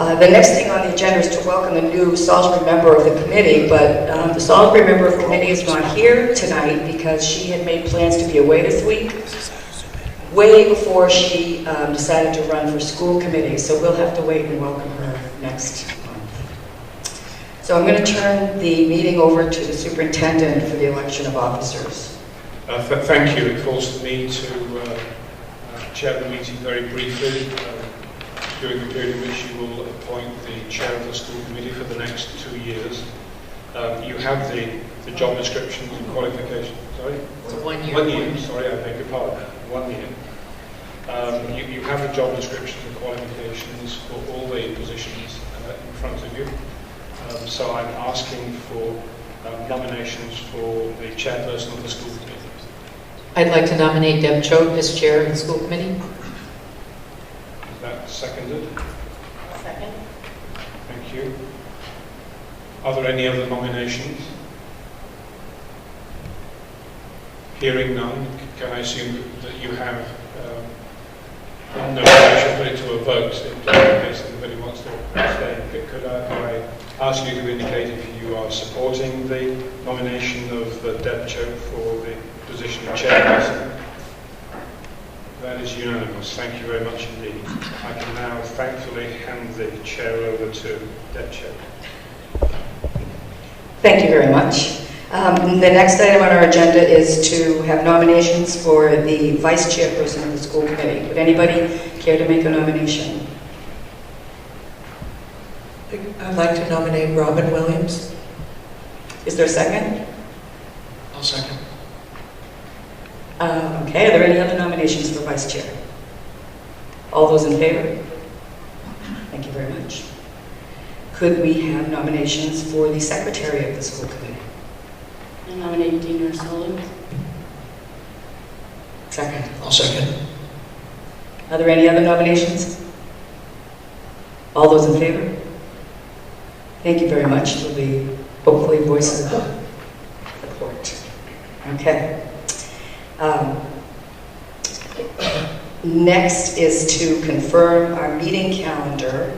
The next thing on the agenda is to welcome a new Salisbury member of the committee, but the Salisbury member of the committee is not here tonight because she had made plans to be away this week, way before she decided to run for school committee, so we'll have to wait and welcome her next month. So I'm going to turn the meeting over to the superintendent for the election of officers. Thank you. It falls to me to chair the meeting very briefly. During the period in which you will appoint the chair of the school committee for the next 2 years. You have the job descriptions and qualifications. Sorry? It's a 1 year. 1 year, sorry, I beg your pardon. 1 year. You have the job descriptions and qualifications for all the positions in front of you. So I'm asking for nominations for the chairperson of the school committee. I'd like to nominate Deb Choate as chair of the school committee. That seconded. Second. Thank you. Are there any other nominations? Hearing none, can I assume that you have no motion put it to a vote in case anybody wants to abstain? Could I ask you to indicate if you are supporting the nomination of Deb Choate for the position of chairperson? That is unanimous. Thank you very much indeed. I can now thankfully hand the chair over to Deb Choate. Thank you very much. The next item on our agenda is to have nominations for the vice chairperson of the school committee. Would anybody care to make a nomination? I'd like to nominate Robin Williams. Is there a second? I'll second. Okay, are there any other nominations for vice chair? All those in favor? Thank you very much. Could we have nominations for the secretary of the school committee? I nominate Dean Sullivan. Second. I'll second. Are there any other nominations? All those in favor? Thank you very much. There'll be hopefully voices of support. Okay. Next is to confirm our meeting calendar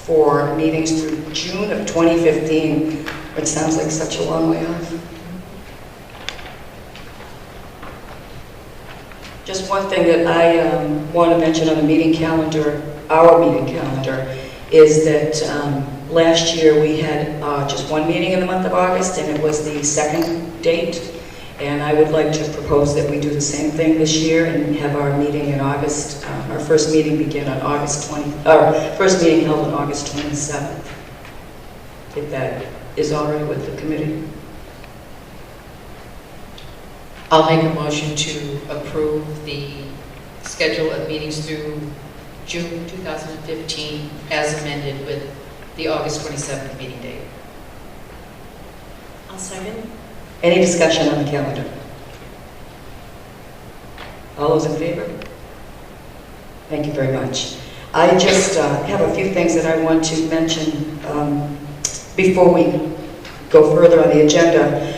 for meetings through June of 2015, which sounds like such a long way off. Just one thing that I want to mention on the meeting calendar, our meeting calendar, is that last year we had just one meeting in the month of August, and it was the second date. And I would like to propose that we do the same thing this year and have our meeting in August, our first meeting begin on August 20, our first meeting held on August 27th. If that is all right with the committee. I'll make a motion to approve the schedule of meetings through June 2015 as amended with the August 27th meeting date. I'll second. Any discussion on the calendar? All those in favor? Thank you very much. I just have a few things that I want to mention before we go further on the agenda.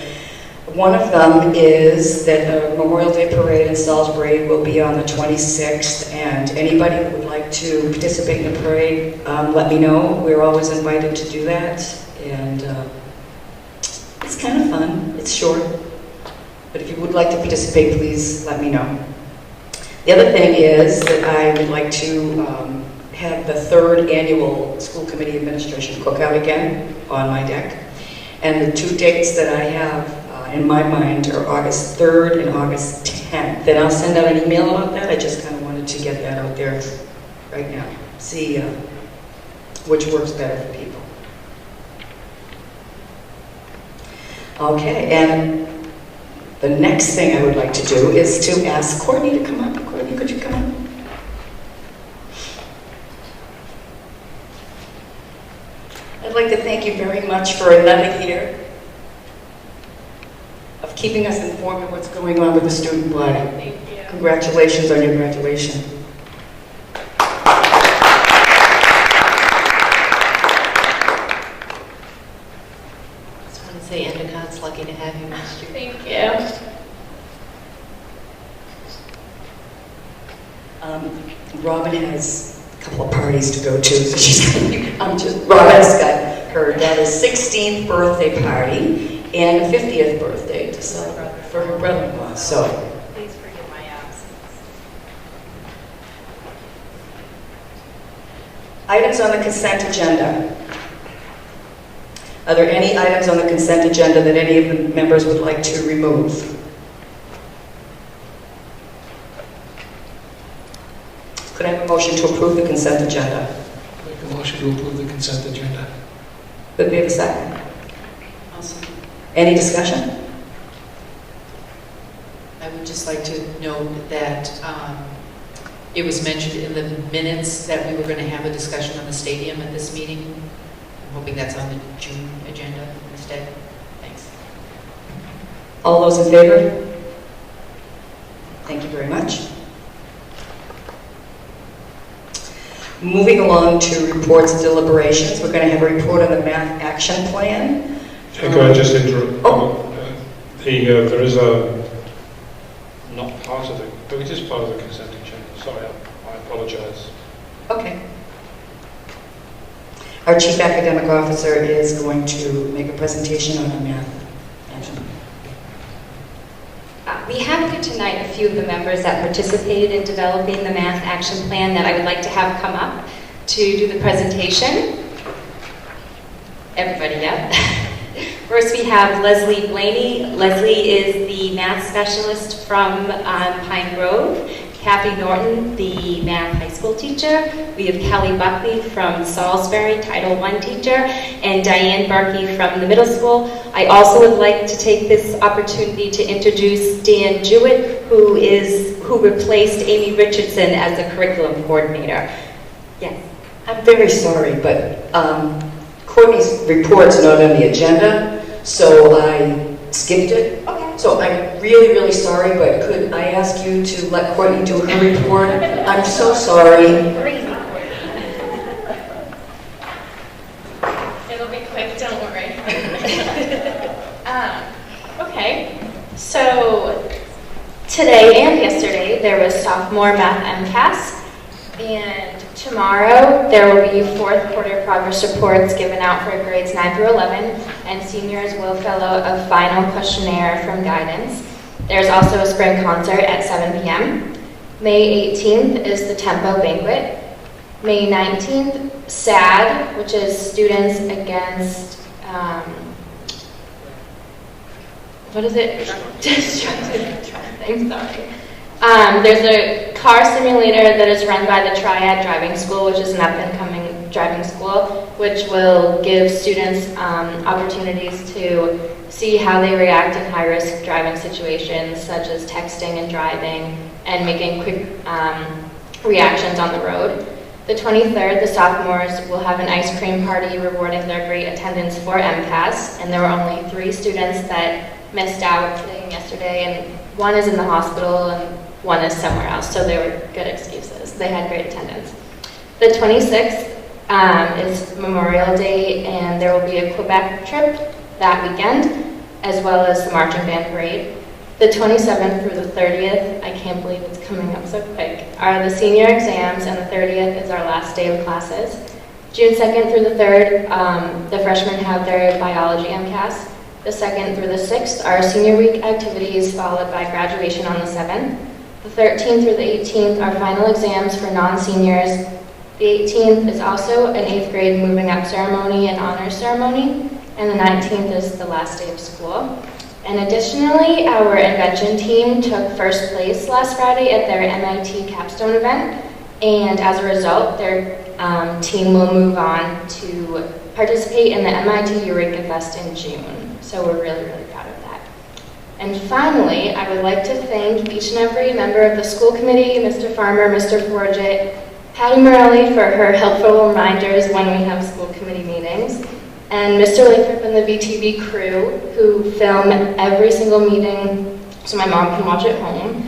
One of them is that the Memorial Day Parade in Salisbury will be on the 26th, and anybody who would like to participate in the parade, let me know. We're always invited to do that, and it's kind of fun. It's short, but if you would like to participate, please let me know. The other thing is that I would like to have the 3rd annual school committee administration cookout again on my deck. And the 2 dates that I have in my mind are August 3rd and August 10th. And I'll send out an email about that. I just kind of wanted to get that out there right now. See which works better for people. Okay, and the next thing I would like to do is to ask Courtney to come up. Courtney, could you come up? I'd like to thank you very much for another year of keeping us informed of what's going on with the student body. Thank you. Congratulations on your graduation. Just want to say Endicott's lucky to have you next year. Thank you. Robin has couple of parties to go to, so Robin's got her daughter's 16th birthday party and a 50th birthday to celebrate for her brother-in-law, so. Please forgive my absence. Items on the consent agenda. Are there any items on the consent agenda that any of the members would like to remove? Could I have a motion to approve the consent agenda? Make a motion to approve the consent agenda. Could we have a second? Awesome. Any discussion? I would just like to note that it was mentioned in the minutes that we were going to have a discussion on the stadium at this meeting. I'm hoping that's on the June agenda instead. Thanks. All those in favor? Thank you very much. Moving along to reports and deliberations, we're going to have a report on the math action plan. Could I just interrupt? Oh. There is a, not part of it is part of the consent agenda. Sorry, I apologise. Okay. Our Chief Academic Officer is going to make a presentation on the math action plan. We have here tonight a few of the members that participated in developing the math action plan that I would like to have come up to do the presentation. Everybody, yeah. First we have Leslie Blaney. Leslie is the math specialist from Pine Grove. Kathy Norton, the math high school teacher. We have Kelly Buckley from Salisbury, Title I teacher, and Diane Berkey from the middle school. I also would like to take this opportunity to introduce Dan Jewett, who replaced Amy Richardson as the curriculum coordinator. Yes. I'm very sorry, but Courtney's report's not on the agenda, so I skipped it. Okay. So I'm really, really sorry, but could I ask you to let Courtney do her report? I'm so sorry. It'll be quick, don't worry. Okay, so today and yesterday there was sophomore math MCAS, and tomorrow there will be fourth quarter progress reports given out for grades 9 through 11, and seniors will fill out a final questionnaire from guidance. There's also a spring concert at 7 p.m. May 18th is the Tempo Banquet. May 19th, SAD, which is Students Against, what is it? I'm sorry. There's a car simulator that is run by the Triad Driving School, which is an up-and-coming driving school, which will give students opportunities to see how they react in high-risk driving situations, such as texting and driving, and making quick reactions on the road. The 23rd, the sophomores will have an ice cream party rewarding their great attendance for MCAS, and there were only 3 students that missed out yesterday, and one is in the hospital and one is somewhere else, so they were good excuses. They had great attendance. The 26th is Memorial Day, and there will be a Quebec trip that weekend, as well as the marching band parade. The 27th through the 30th, I can't believe it's coming up so quick, are the senior exams, and the 30th is our last day of classes. June 2nd through the 3rd, the freshmen have their biology MCAS. The 2nd through the 6th are senior week activities, followed by graduation on the 7th. The 13th through the 18th are final exams for non-seniors. The 18th is also an 8th grade moving up ceremony and honors ceremony, and the 19th is the last day of school. And additionally, our invention team took first place last Friday at their MIT capstone event, and as a result, their team will move on to participate in the MIT Eureka Fest in June. So we're really, really proud of that. And finally, I would like to thank each and every member of the school committee, Mr. Farmer, Mr. Forget, Patty Morelli for her helpful reminders when we have school committee meetings, and Mr. Lathrop and the VTV crew who film every single meeting so my mom can watch at home.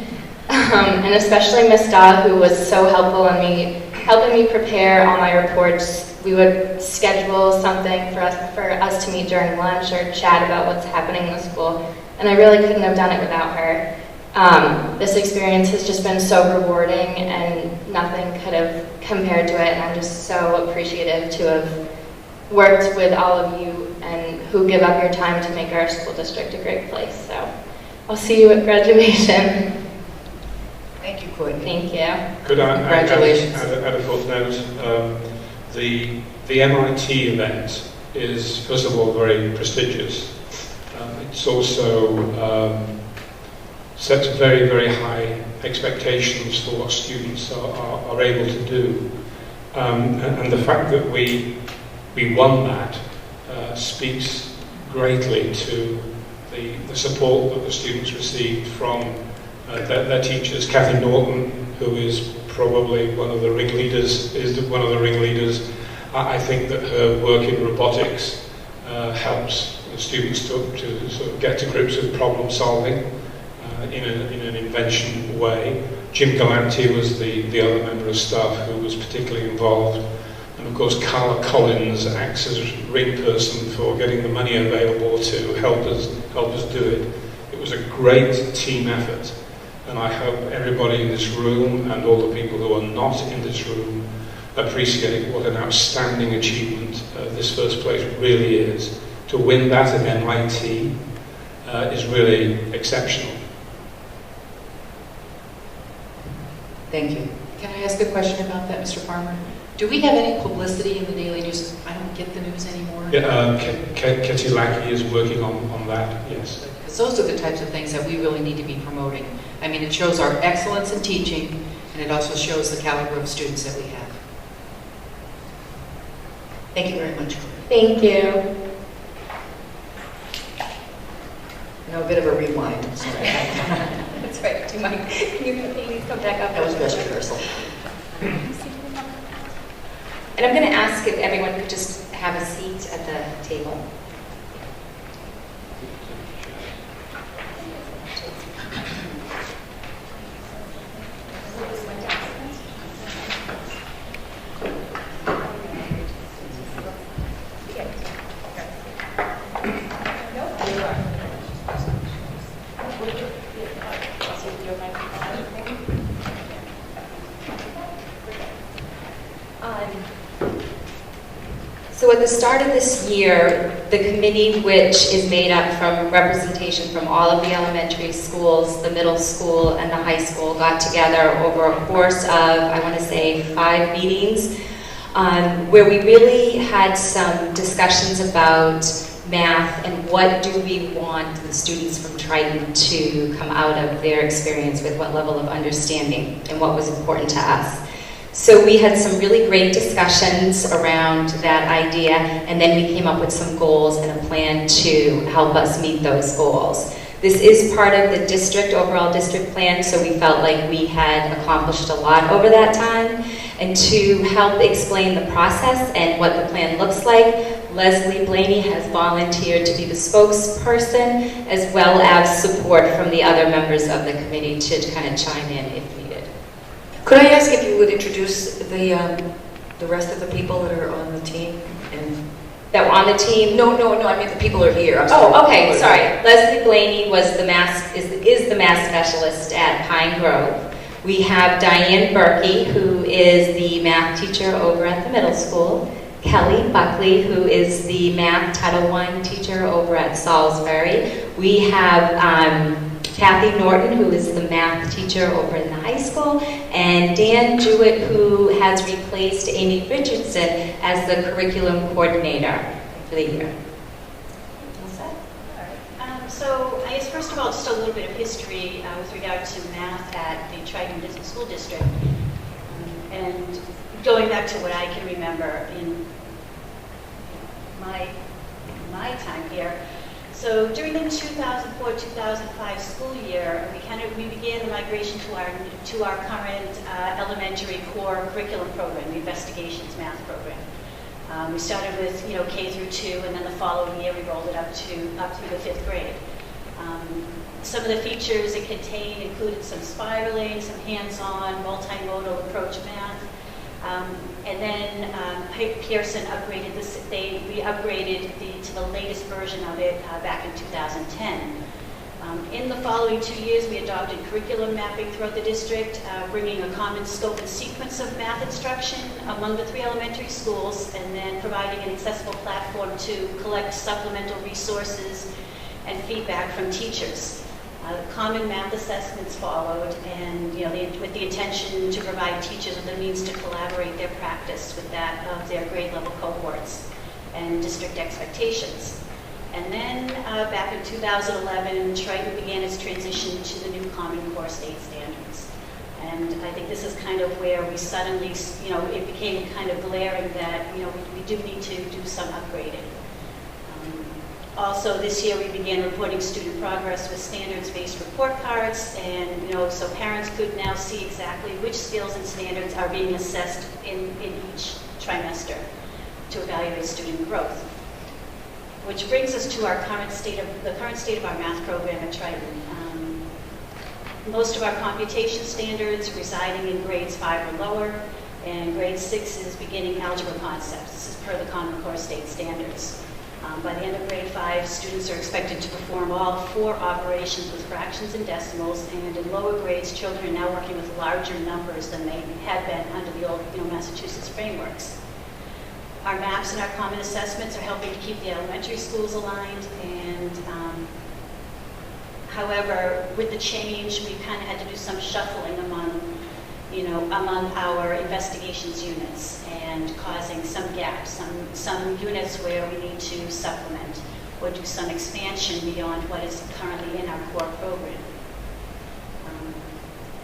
And especially Miss Daw, who was so helpful in helping me prepare all my reports. We would schedule something for us to meet during lunch or chat about what's happening in the school, and I really couldn't have done it without her. This experience has just been so rewarding, and nothing could have compared to it, and I'm just so appreciative to have worked with all of you and who give up your time to make our school district a great place. So I'll see you at graduation. Thank you, Courtney. Thank you. Could I Congratulations. add a footnote? The MIT event is, first of all, very prestigious. It's also sets very, very high expectations for what students are able to do. And the fact that we won that speaks greatly to the support that the students received from their teachers. Kathy Norton, who is probably one of the ringleaders, I think that her work in robotics helps the students to sort of get to grips with problem solving in an invention way. Jim Galante was the other member of staff who was particularly involved. And of course, Carla Collins acts as ring person for getting the money available to help us do it. It was a great team effort, and I hope everybody in this room and all the people who are not in this room appreciate what an outstanding achievement this first place really is. To win that at MIT is really exceptional. Thank you. Can I ask a question about that, Mr. Farmer? Do we have any publicity in the Daily News? I don't get the news anymore. Yeah, Ketty Lackey is working on that, yes. Because those are the types of things that we really need to be promoting. I mean, it shows our excellence in teaching, and it also shows the caliber of students that we have. Thank you very much. Thank you. Now a bit of a rewind. Sorry. That's right. Do you mind? Can you please come back up? That was dress rehearsal. And I'm going to ask if everyone could just have a seat at the table. So at the start of this year, the committee, which is made up from representation from all of the elementary schools, the middle school, and the high school, got together over a course of, I want to say, 5 meetings, where we really had some discussions about math and what do we want the students from Triton to come out of their experience with, what level of understanding, and what was important to us. So we had some really great discussions around that idea, and then we came up with some goals and a plan to help us meet those goals. This is part of the district, overall district plan, so we felt like we had accomplished a lot over that time. And to help explain the process and what the plan looks like, Leslie Blaney has volunteered to be the spokesperson, as well as support from the other members of the committee to kind of chime in if needed. Could I ask if you would introduce the rest of the people that are on the team? And That were on the team? no, I mean the people are here. I'm sorry. Oh, okay, sorry. Leslie Blaney was is the math specialist at Pine Grove. We have Diane Berkey, who is the math teacher over at the middle school. Kelly Buckley, who is the math Title I teacher over at Salisbury. We have Kathy Norton, who is the math teacher over in the high school, and Dan Jewett, who has replaced Amy Richardson as the curriculum coordinator for the year. So I guess first of all, just a little bit of history with regard to math at the Triton Business School District. And going back to what I can remember in my time here. So during the 2004-2005 school year, we began the migration to our current elementary core curriculum program, the Investigations Math program. We started with K through 2, and then the following year we rolled it up through the 5th grade. Some of the features it contained included some spiraling, some hands-on, multimodal approach math. And then Pearson upgraded this. We upgraded to the latest version of it back in 2010. In the following 2 years, we adopted curriculum mapping throughout the district, bringing a common scope and sequence of math instruction among the 3 elementary schools, and then providing an accessible platform to collect supplemental resources and feedback from teachers. Common math assessments followed, and with the intention to provide teachers with the means to collaborate their practice with that of their grade level cohorts and district expectations. And then back in 2011, Triton began its transition to the new Common Core state standards. And I think this is kind of where we suddenly, it became kind of glaring that, we do need to do some upgrading. Also, this year we began reporting student progress with standards-based report cards, and so parents could now see exactly which skills and standards are being assessed in each trimester to evaluate student growth. Which brings us to the current state of our math program at Triton. Most of our computation standards residing in grades 5 or lower, and grade 6 is beginning algebra concepts. This is per the Common Core state standards. By the end of grade 5, students are expected to perform all 4 operations with fractions and decimals, and in lower grades, children are now working with larger numbers than they had been under the old Massachusetts frameworks. Our maps and our common assessments are helping to keep the elementary schools aligned, and however, with the change, we kind of had to do some shuffling among our investigations units, and causing some gaps, some units where we need to supplement or do some expansion beyond what is currently in our core program.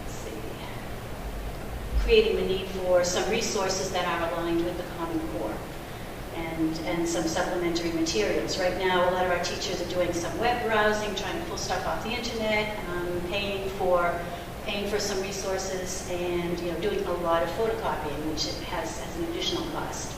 Let's see. Creating the need for some resources that are aligned with the Common Core, and some supplementary materials. Right now, a lot of our teachers are doing some web browsing, trying to pull stuff off the internet, paying for some resources, and doing a lot of photocopying, which has an additional cost.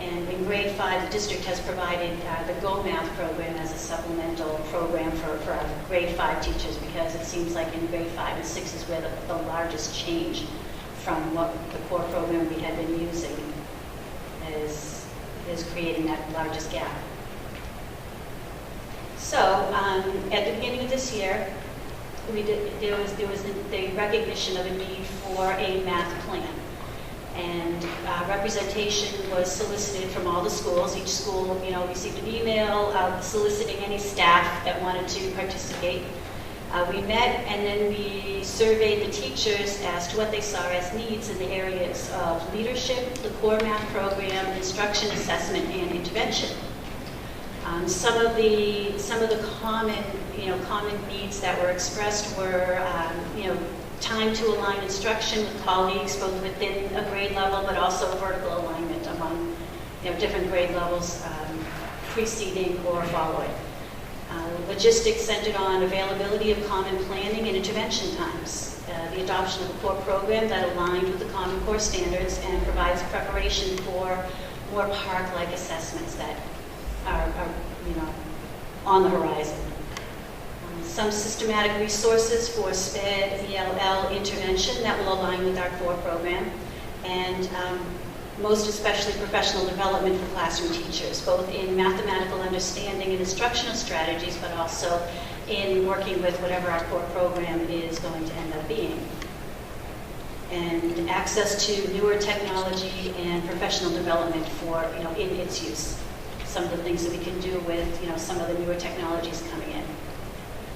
And in grade 5, the district has provided the Go Math program as a supplemental program for our grade 5 teachers, because it seems like in grade 5 and 6 is where the largest change from what the core program we had been using is creating that largest gap. So at the beginning of this year, there was the recognition of a need for a math plan, and representation was solicited from all the schools. Each school, received an email soliciting any staff that wanted to participate. We met, and then we surveyed the teachers as to what they saw as needs in the areas of leadership, the core math program, instruction, assessment, and intervention. Some of the common needs that were expressed were, time to align instruction with colleagues, both within a grade level, but also vertical alignment among, different grade levels, preceding or following. Logistics centered on availability of common planning and intervention times. The adoption of a core program that aligned with the Common Core standards and provides preparation for more park-like assessments that are on the horizon. Some systematic resources for SPED, ELL intervention that will align with our core program, and most especially professional development for classroom teachers, both in mathematical understanding and instructional strategies, but also in working with whatever our core program is going to end up being. And access to newer technology and professional development for, in its use. Some of the things that we can do with, some of the newer technologies coming in.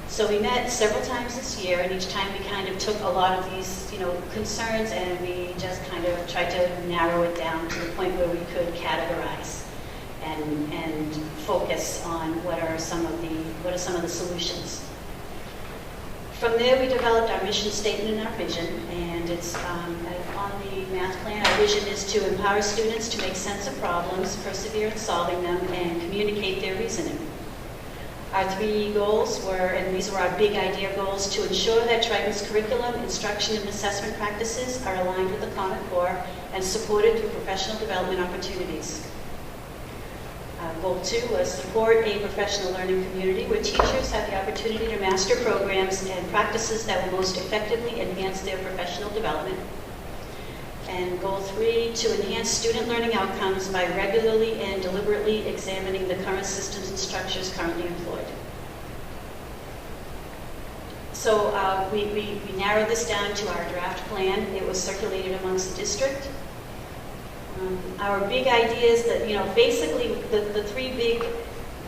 So we met several times this year, and each time we kind of took a lot of these, concerns, and we just kind of tried to narrow it down to the point where we could categorize and focus on what are some of the solutions. From there, we developed our mission statement and our vision, and it's on the math plan. Our vision is to empower students to make sense of problems, persevere in solving them, and communicate their reasoning. Our 3 goals were, and these were our big idea goals, to ensure that Triton's curriculum, instruction, and assessment practices are aligned with the Common Core and supported through professional development opportunities. Goal 2 was support a professional learning community where teachers have the opportunity to master programs and practices that will most effectively enhance their professional development. And goal 3, to enhance student learning outcomes by regularly and deliberately examining the current systems and structures currently employed. So we narrowed this down to our draft plan. It was circulated amongst the district. Our big ideas that, basically the three big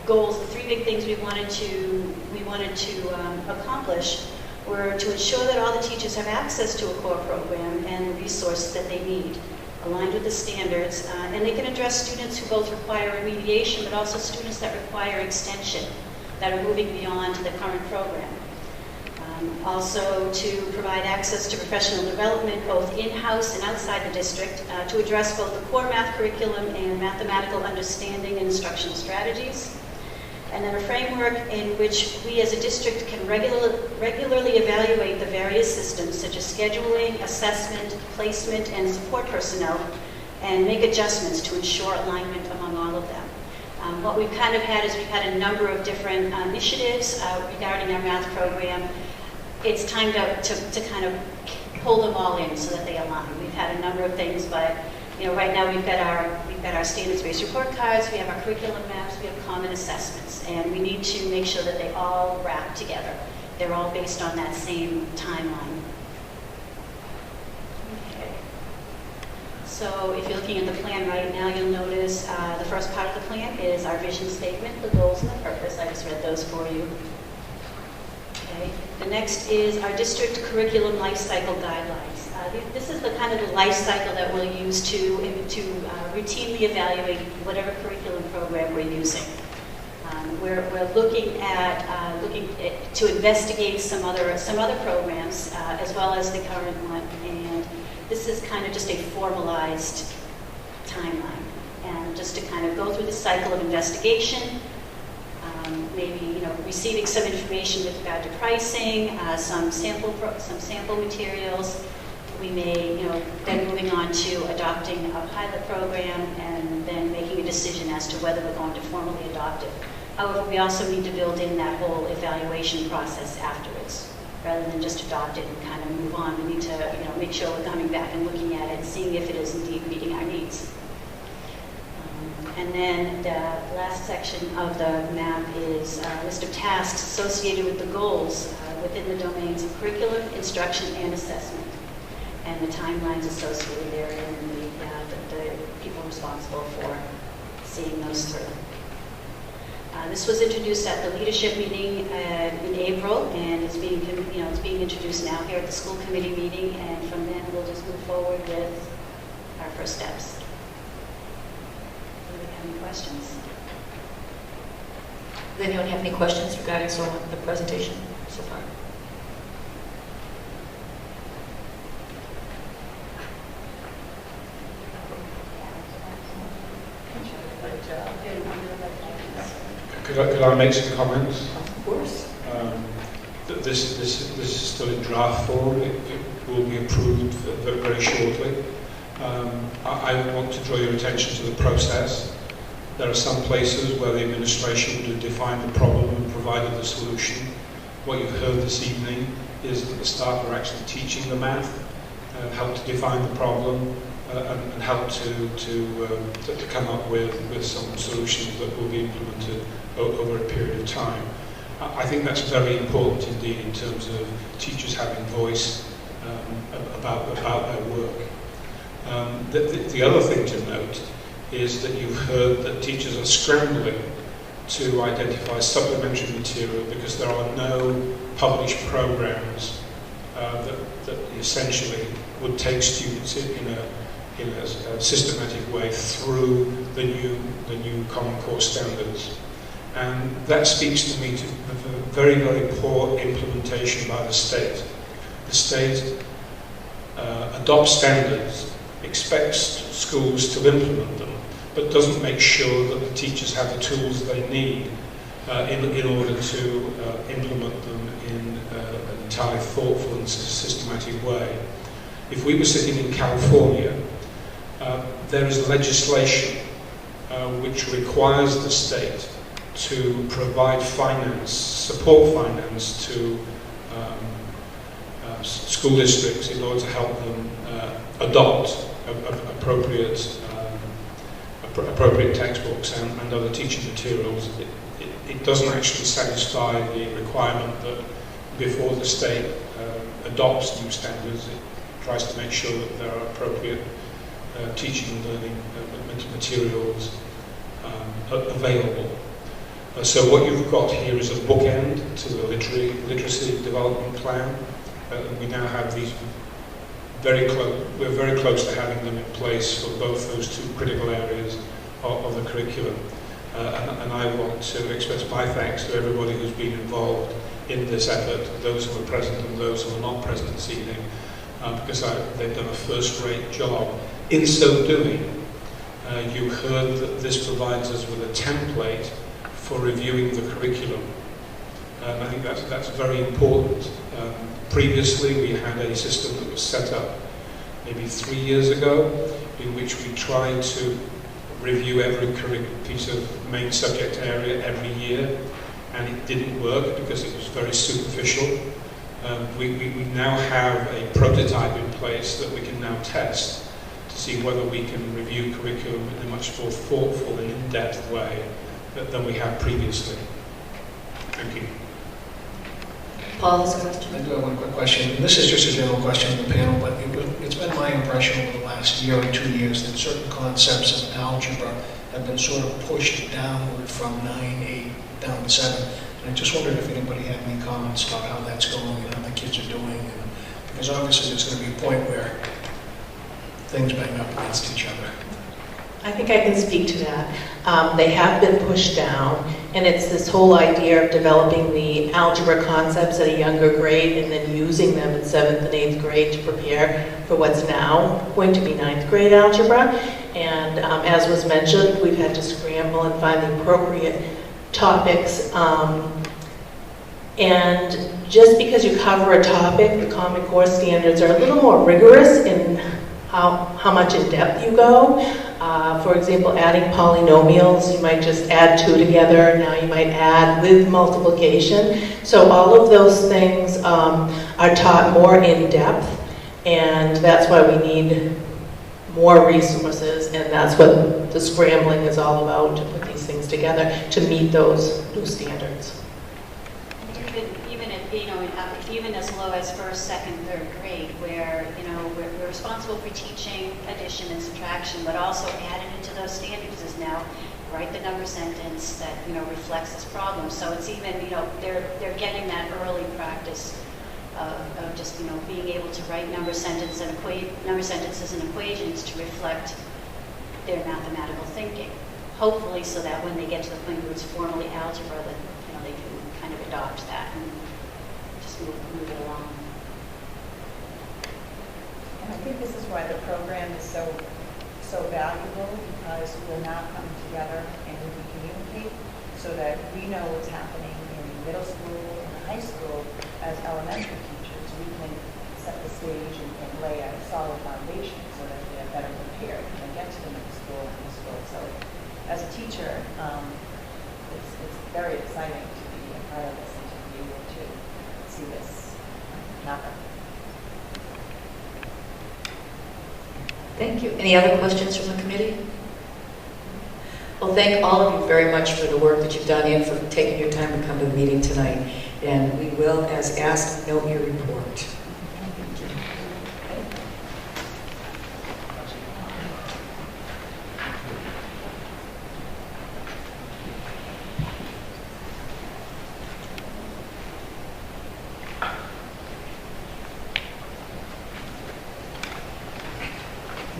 goals, the three big things we wanted to accomplish were to ensure that all the teachers have access to a core program and the resources that they need, aligned with the standards, and they can address students who both require remediation, but also students that require extension, that are moving beyond the current program. Also to provide access to professional development, both in-house and outside the district, to address both the core math curriculum and mathematical understanding and instructional strategies. And then a framework in which we as a district can regularly evaluate the various systems, such as scheduling, assessment, placement, and support personnel, and make adjustments to ensure alignment among all of them. What we've kind of had is we've had a number of different initiatives regarding our math program. It's time to kind of pull them all in so that they align. We've had a number of things, but right now we've got our standards-based report cards, we have our curriculum maps, we have common assessments, and we need to make sure that they all wrap together. They're all based on that same timeline. Okay. So if you're looking at the plan right now, you'll notice the first part of the plan is our vision statement, the goals and the purpose. I just read those for you. Okay. The next is our district curriculum life cycle guidelines. This is the kind of the life cycle that we'll use to routinely evaluate whatever curriculum program we're using. We're looking to investigate some other programs as well as the current one, and this is kind of just a formalized timeline, and just to kind of go through the cycle of investigation. Maybe receiving some information with regard to pricing, some sample materials. We may, then moving on to adopting a pilot program and then making a decision as to whether we're going to formally adopt it. However, we also need to build in that whole evaluation process afterwards, rather than just adopt it and kind of move on. We need to, make sure we're coming back and looking at it and seeing if it is indeed meeting our needs. And then the last section of the map is a list of tasks associated with the goals within the domains of curriculum, instruction, and assessment, and the timelines associated therein, and the people responsible for seeing those through. This was introduced at the leadership meeting in April, and it's being introduced now here at the school committee meeting, and from then we'll just move forward with our first steps. Any questions? Does anyone have any questions regarding the presentation so far? Could I make some comments? Of course. This is still in draft form. It will be approved very shortly. I want to draw your attention to the process. There are some places where the administration would have defined the problem and provided the solution. What you've heard this evening is that the staff are actually teaching the math, help to define the problem, and help to come up with some solutions that will be implemented over a period of time. I think that's very important indeed in terms of teachers having voice about their work. The other thing to note is that you've heard that teachers are scrambling to identify supplementary material because there are no published programs that essentially would take students in a systematic way through the new Common Core standards. And that speaks to me to a very, very poor implementation by the state. The state adopts standards, expects schools to implement them, but doesn't make sure that the teachers have the tools they need in order to implement them in an entirely thoughtful and systematic way. If we were sitting in California, there is legislation which requires the state to provide finance, support finance to school districts in order to help them adopt appropriate textbooks and other teaching materials. It doesn't actually satisfy the requirement that before the state adopts new standards, it tries to make sure that there are appropriate teaching and learning materials available. So what you've got here is a bookend to the literacy development plan. We now have these we're very close to having them in place for both those two critical areas of the curriculum. And I want to express my thanks to everybody who's been involved in this effort, those who are present and those who are not present this evening, because they've done a first-rate job. In so doing, you heard that this provides us with a template for reviewing the curriculum. And I think that's very important. Previously, we had a system that was set up maybe 3 years ago, in which we tried to review every piece of main subject area every year, and it didn't work because it was very superficial. We now have a prototype in place that we can now test to see whether we can review curriculum in a much more thoughtful and in-depth way than we have previously. Thank you. Paul has a question. I do have one quick question. And this is just a general question of the panel, but it's been my impression over the last year or 2 years that certain concepts of algebra have been sort of pushed downward from 9, 8, down to 7. And I just wondered if anybody had any comments about how that's going and how the kids are doing. Because obviously there's going to be a point where things bang up against each other. I think I can speak to that. They have been pushed down, and it's this whole idea of developing the algebra concepts at a younger grade and then using them in 7th and 8th grade to prepare for what's now going to be 9th grade algebra. And as was mentioned, we've had to scramble and find the appropriate topics. And just because you cover a topic, the Common Core standards are a little more rigorous in how much in depth you go. For example, adding polynomials, you might just add 2 together. Now you might add with multiplication. So all of those things are taught more in depth, and that's why we need more resources, and that's what the scrambling is all about, to put these things together to meet those new standards. Even as low as 1st, 2nd, 3rd grade, where we're responsible for teaching addition and subtraction, but also added into those standards is now write the number sentence that reflects this problem. So it's even they're getting that early practice of just being able to write number sentences and equations to reflect their mathematical thinking. Hopefully, so that when they get to the point where it's formally algebra, that they can kind of adopt that and just move it along. And I think this is why the program is so valuable, because we're now coming together and we can communicate so that we know what's happening in middle school and high school. As elementary teachers, we can set the stage and lay a solid foundation so that they're better prepared when they get to the middle school and high school. So as a teacher, it's very exciting to be a part of this and to be able to see this happen. Thank you. Any other questions from the committee? Well, thank all of you very much for the work that you've done and for taking your time to come to the meeting tonight. And we will, as asked, note your report.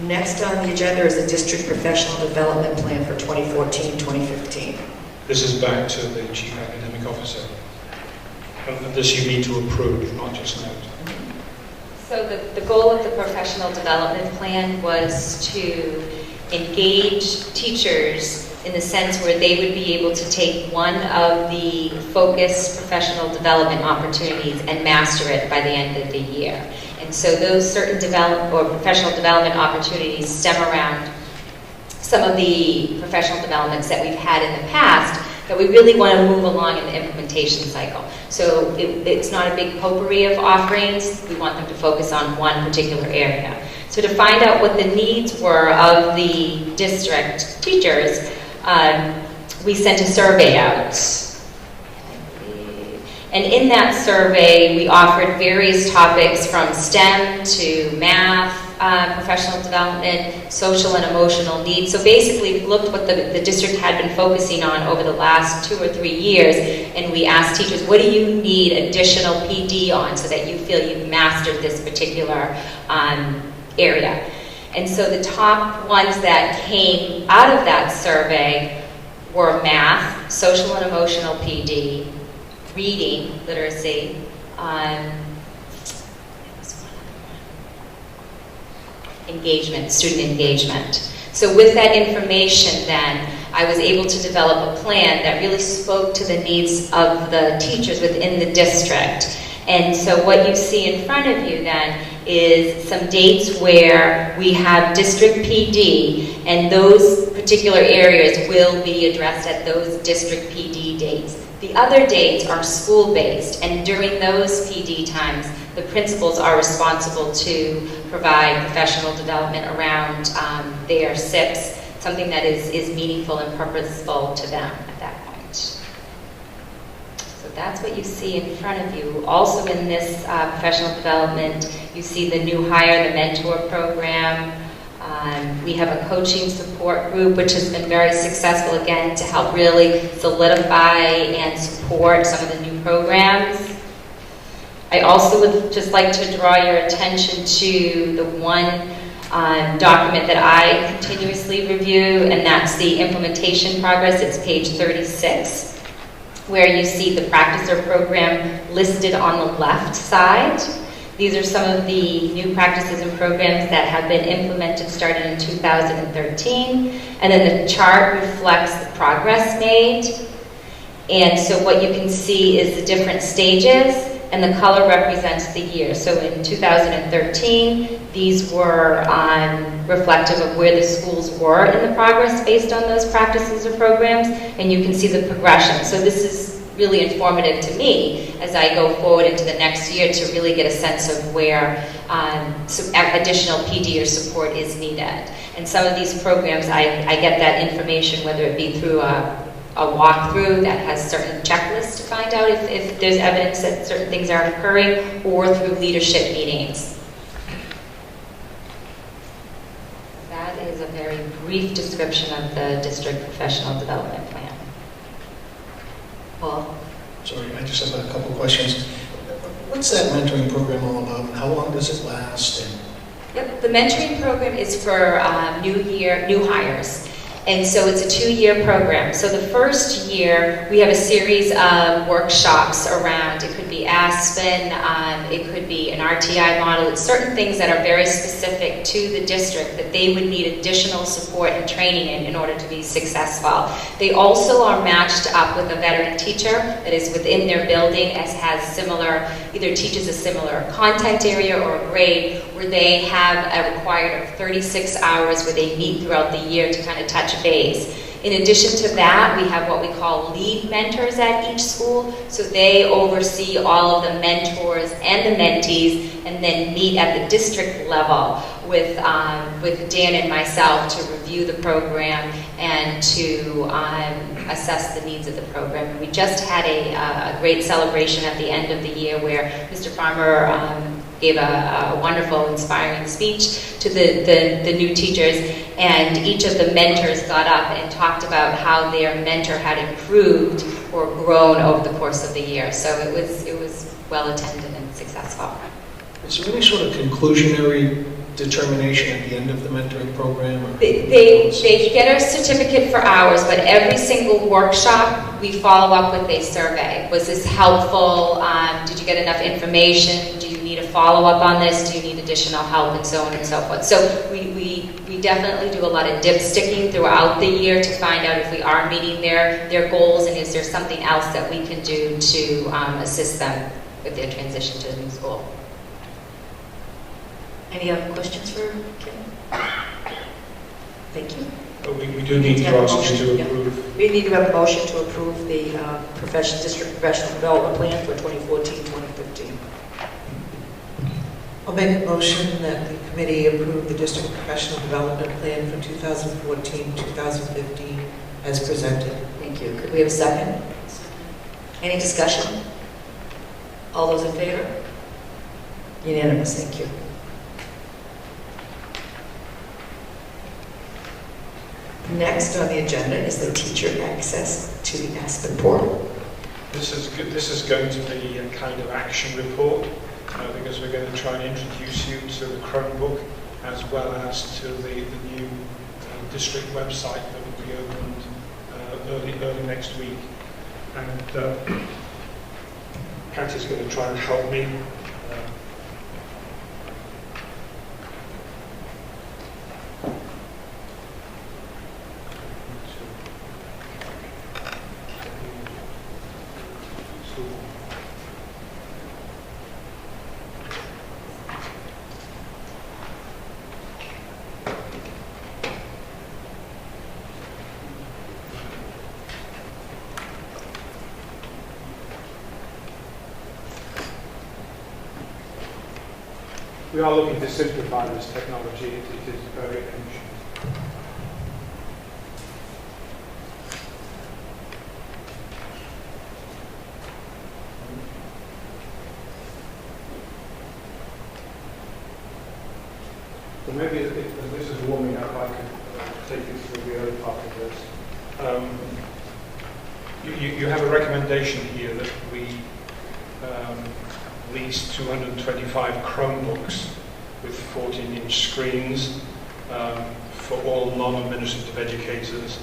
Next on the agenda is the District Professional Development Plan for 2014-2015. This is back to the Chief Academic Officer. And this you need to approve, not just note. So the goal of the professional development plan was to engage teachers in the sense where they would be able to take one of the focused professional development opportunities and master it by the end of the year. And so those certain professional development opportunities stem around some of the professional developments that we've had in the past that we really want to move along in the implementation cycle. So it's not a big potpourri of offerings. We want them to focus on one particular area. So to find out what the needs were of the district teachers, we sent a survey out. And in that survey, we offered various topics from STEM to math, professional development, social and emotional needs. So basically, we looked what the district had been focusing on over the last 2 or 3 years, and we asked teachers, what do you need additional PD on so that you feel you've mastered this particular area? And so the top ones that came out of that survey were math, social and emotional PD, reading, literacy, engagement, student engagement. So with that information then, I was able to develop a plan that really spoke to the needs of the teachers within the district. And so what you see in front of you then is some dates where we have district PD, and those particular areas will be addressed at those district PD dates. The other dates are school-based, and during those PD times, the principals are responsible to provide professional development around their SIPs, something that is meaningful and purposeful to them at that point. So that's what you see in front of you. Also in this professional development, you see the new hire, the mentor program. We have a coaching support group, which has been very successful, again, to help really solidify and support some of the new programs. I also would just like to draw your attention to the one document that I continuously review, and that's the implementation progress. It's page 36, where you see the practicer program listed on the left side. These are some of the new practices and programs that have been implemented starting in 2013. And then the chart reflects the progress made. And so what you can see is the different stages, and the color represents the year. So in 2013, these were reflective of where the schools were in the progress based on those practices or programs, and you can see the progression. So this is really informative to me as I go forward into the next year to really get a sense of where some additional PD or support is needed. And some of these programs, I get that information, whether it be through a walkthrough that has certain checklists to find out if there's evidence that certain things aren't occurring, or through leadership meetings. That is a very brief description of the district professional development plan. Paul? Sorry, I just have a couple of questions. What's that mentoring program all about, and how long does it last? Yep, the mentoring program is for new hires. And so it's a 2-year program. So the first year, we have a series of workshops around, it could be Aspen, it could be an RTI model. It's certain things that are very specific to the district that they would need additional support and training in order to be successful. They also are matched up with a veteran teacher that is within their building, as has similar, either teaches a similar content area or a grade, where they have a required of 36 hours where they meet throughout the year to kind of touch base. In addition to that, we have what we call lead mentors at each school. So they oversee all of the mentors and the mentees, and then meet at the district level with Dan and myself to review the program and to assess the needs of the program. And we just had a great celebration at the end of the year where Mr. Farmer gave a wonderful, inspiring speech to the new teachers, and each of the mentors got up and talked about how their mentor had improved or grown over the course of the year. So it was well attended and successful. Is there any sort of conclusionary determination at the end of the mentoring program? Or they get a certificate for hours, but every single workshop we follow up with a survey. Was this helpful? Did you get enough information? Do you need a follow-up on this? Do you need additional help? And so on and so forth. So we definitely do a lot of dipsticking throughout the year to find out if we are meeting their goals, and is there something else that we can do to assist them with their transition to the new school. Any other questions for Kim? Thank you. But we do need to ask you to approve. We need to have a motion to approve the district professional development plan for 2014-2015. I'll make a motion that the committee approve the district professional development plan for 2014-2015 as presented. Thank you. Could we have a second? Any discussion? All those in favor? Unanimous, thank you. Next on the agenda is the teacher access to the Aspen portal. This is going to be a kind of action report because we're going to try and introduce you to the Chromebook as well as to the new district website that will be opened early next week. And Kat is going to try and help me. We are looking to simplify this technology. It is very ancient. So maybe as this is warming up, I could take you through the early part of this. You have a recommendation here that we lease 225 Chromebooks with 14-inch screens for all non-administrative educators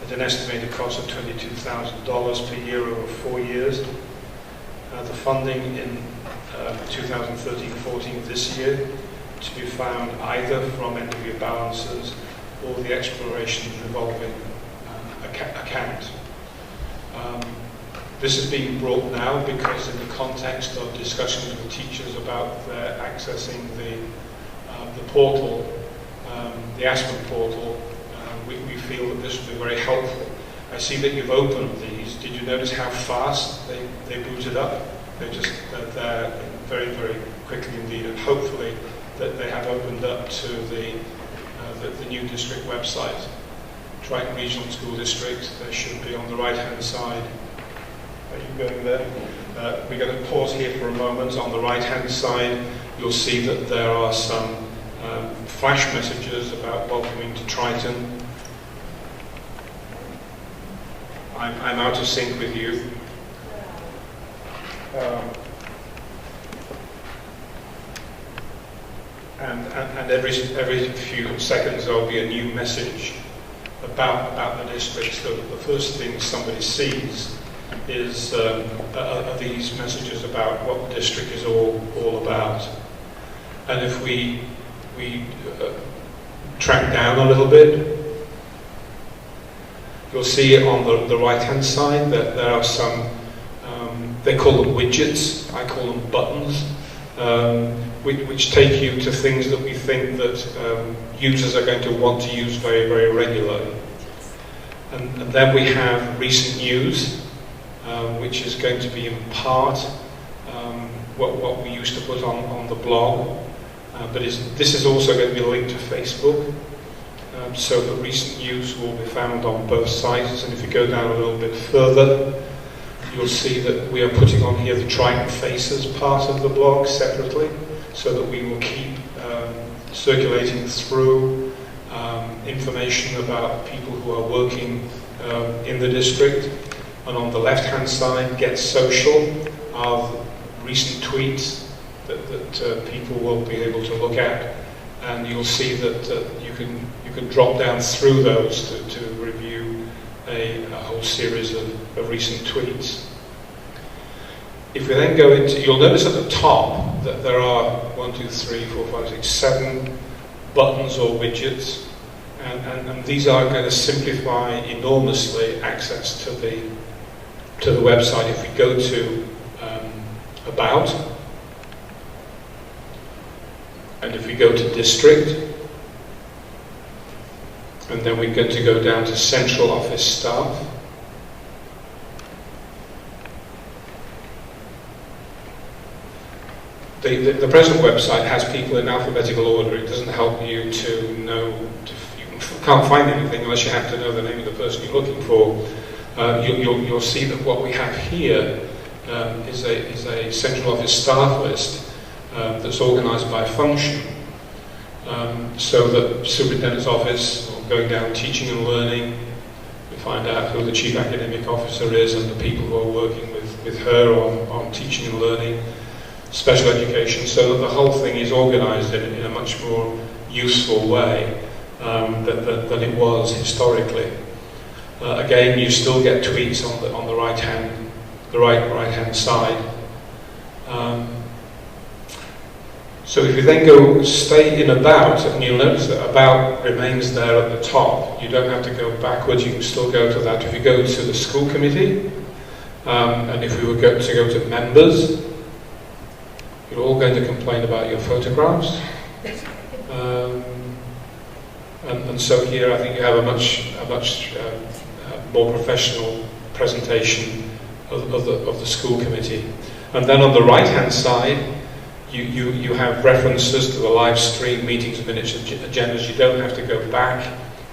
at an estimated cost of $22,000 per year over 4 years. The funding in 2013-14 this year to be found either from end-of-year balances or the exploration revolving account. This is being brought now because in the context of discussions with teachers about their accessing the portal, the Aspen portal, we feel that this will be very helpful. I see that you've opened these. Did you notice how fast they booted up? They're very, very quickly indeed, and hopefully that they have opened up to the new district website. Triton Regional School District, they should be on the right-hand side. Are you going there? We're going to pause here for a moment. On the right-hand side, you'll see that there are some flash messages about welcoming to Triton. I'm out of sync with you. And every few seconds there'll be a new message about the district. So the first thing somebody sees is are these messages about what the district is all about. And if we track down a little bit, you'll see on the right-hand side that there are some, they call them widgets, I call them buttons, which take you to things that we think that users are going to want to use very, very regularly. And then we have recent news, which is going to be in part what we used to put on the blog, but this is also going to be linked to Facebook, so that recent news will be found on both sites. And if you go down a little bit further, you'll see that we are putting on here the Triton Faces part of the blog separately, so that we will keep circulating through information about people who are working in the district. And on the left-hand side, Get Social are recent tweets that people will be able to look at, and you'll see that you can drop down through those to review a whole series of recent tweets. If we then go into, you'll notice at the top that there are 1, 2, 3, 4, 5, 6, 7 buttons or widgets, and these are going to simplify enormously access to the website. If we go to About, and if we go to District, and then we're going to go down to Central Office Staff, the present website has people in alphabetical order. It doesn't help you to know, you can't find anything unless you have to know the name of the person you're looking for. You'll see that what we have here is a central office staff list that's organised by function. So that superintendent's office, or going down teaching and learning, we find out who the chief academic officer is and the people who are working with her on teaching and learning, special education, so that the whole thing is organised in a much more useful way than it was historically. Again, you still get tweets on the right hand side. So if you then go stay in about, and you'll notice that about remains there at the top. You don't have to go backwards, you can still go to that. If you go to the school committee, and if we were to go to members, you're all going to complain about your photographs. And so here I think you have a much more professional presentation of the school committee. And then on the right hand side, you have references to the live stream meetings, minutes, agendas. You don't have to go back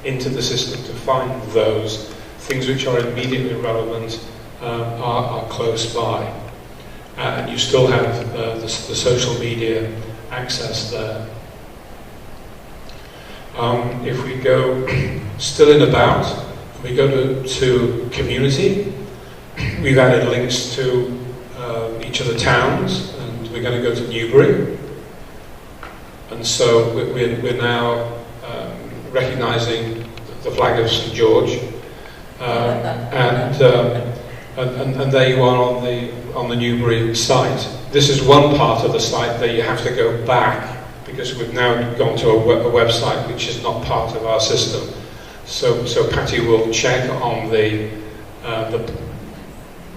into the system to find those. Things which are immediately relevant are close by. And you still have the social media access there. If we go still in about, we go to community, we've added links to each of the towns, and we're going to go to Newbury. And so we're now recognising the flag of St George, and there you are on the Newbury site. This is one part of the site that you have to go back, because we've now gone to a website which is not part of our system. So Patty will check on the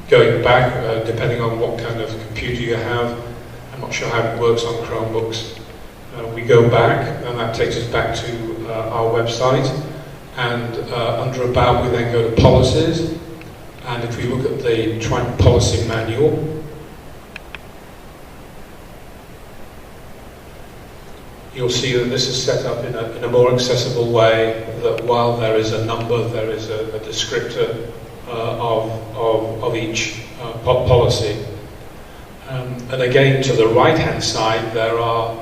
going back, depending on what kind of computer you have. I'm not sure how it works on Chromebooks. We go back, and that takes us back to our website. And under About, we then go to Policies. And if we look at the Trident Policy Manual, you'll see that this is set up in a more accessible way, that while there is a number, there is a descriptor of each policy. And again, to the right-hand side, there are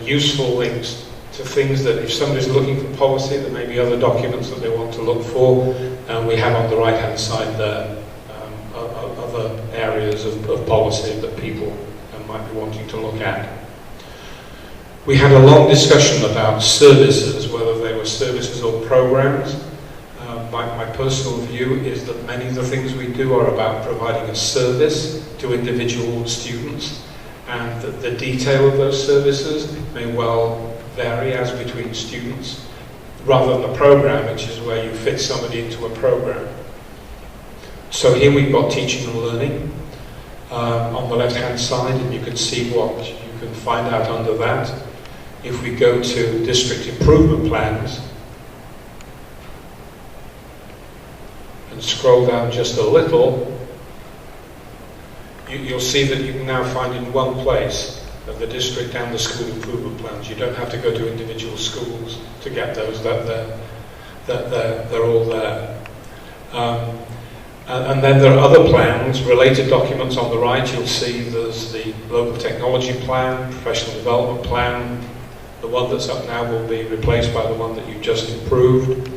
useful links to things that if somebody's looking for policy, there may be other documents that they want to look for, and we have on the right-hand side there other areas of policy that people might be wanting to look at. We had a long discussion about services, whether they were services or programs. My personal view is that many of the things we do are about providing a service to individual students, and that the detail of those services may well vary as between students, rather than a program, which is where you fit somebody into a program. So here we've got teaching and learning on the left-hand side, and you can see what you can find out under that. If we go to district improvement plans and scroll down just a little, you'll see that you can now find in one place of the district and the school improvement plans. You don't have to go to individual schools to get those. They're all there. And then there are other plans, related documents on the right. You'll see there's the local technology plan, professional development plan. The one that's up now will be replaced by the one that you've just improved.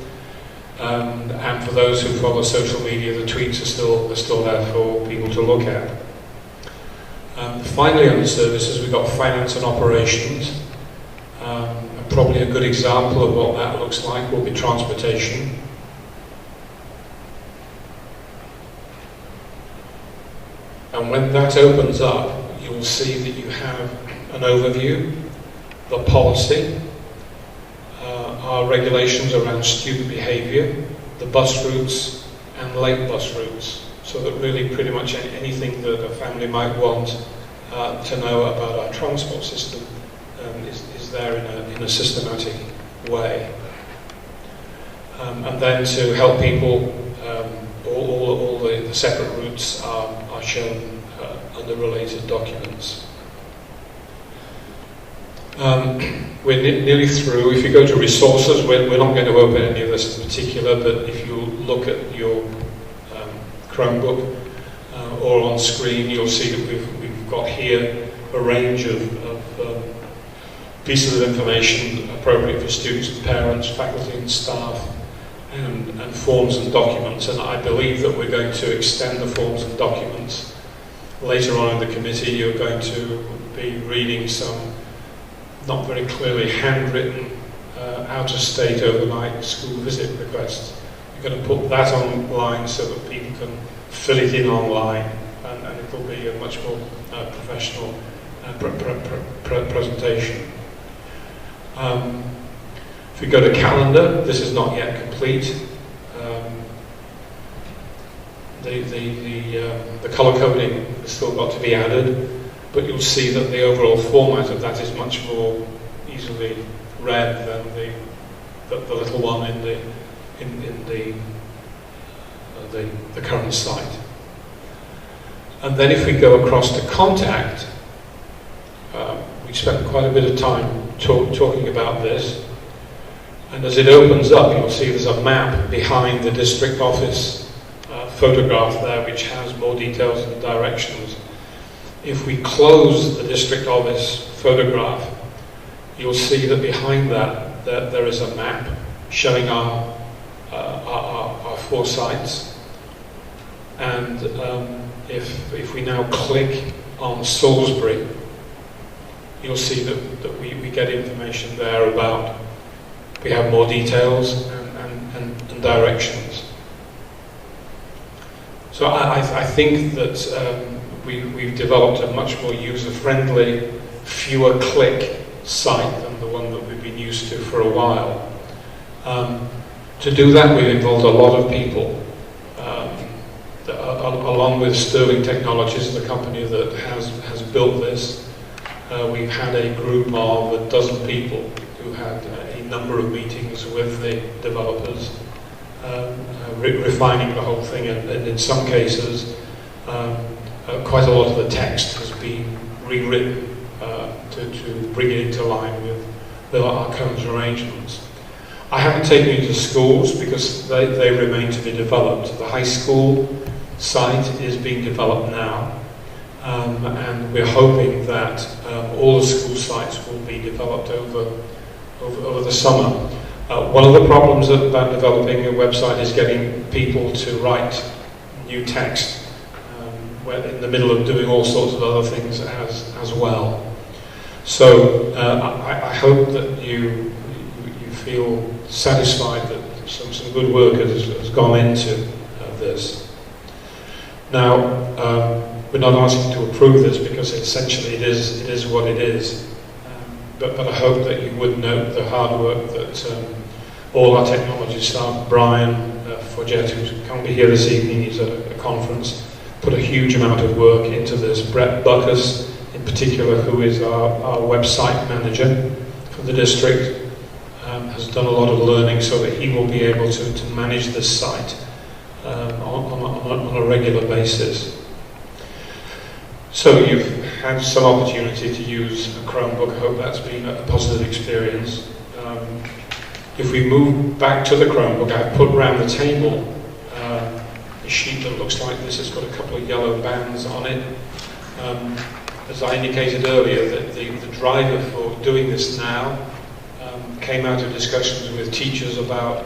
And for those who follow social media, the tweets are still there for people to look at. Finally, on the services, we've got finance and operations. And probably a good example of what that looks like will be transportation. And when that opens up, you'll see that you have an overview, the policy, our regulations around student behaviour, the bus routes and late bus routes, so that really pretty much anything that a family might want to know about our transport system is there in a systematic way. And then to help people, all the separate routes are shown under related documents. We're nearly through. If you go to resources, we're not going to open any of this in particular, but if you look at your Chromebook, or on screen, you'll see that we've got here a range of pieces of information appropriate for students and parents, faculty and staff, and forms and documents. And I believe that we're going to extend the forms and documents. Later on in the committee, you're going to be reading some not very clearly handwritten out-of-state overnight school visit requests. You're going to put that online so that people can fill it in online, and it will be a much more professional presentation. If we go to calendar, this is not yet complete. The colour coding has still got to be added, but you'll see that the overall format of that is much more easily read than the little one in the current site. And then if we go across to contact, we spent quite a bit of time talking about this, and as it opens up, you'll see there's a map behind the district office photograph there, which has more details and directions. If we close the district office photograph, you'll see that behind that there is a map showing our 4 sites. And if we now click on Salisbury, you'll see that we get information there about, we have more details and directions. So I think that we've developed a much more user-friendly, fewer-click site than the one that we've been used to for a while. To do that, we've involved a lot of people. Along with Sterling Technologies, the company that has built this, we've had a group of 12 people who had a number of meetings with the developers, refining the whole thing, and in some cases, quite a lot of the text has been rewritten to bring it into line with our current arrangements. I haven't taken you to schools because they remain to be developed. The high school site is being developed now, and we're hoping that all the school sites will be developed over the summer. One of the problems about developing a website is getting people to write new text when in the middle of doing all sorts of other things as well. So I hope that you feel satisfied that some good work has gone into this. Now, we're not asking to approve this because essentially it is what it is. But I hope that you would note the hard work that all our technology staff, Brian Forget, who can't be here this evening, he's at a conference, put a huge amount of work into this. Brett Buckus, in particular, who is our website manager for the district, has done a lot of learning so that he will be able to manage this site on a regular basis. So you've had some opportunity to use a Chromebook. I hope that's been a positive experience. If we move back to the Chromebook, I've put around the table a sheet that looks like this. It's got a couple of yellow bands on it. As I indicated earlier, that the driver for doing this now came out of discussions with teachers about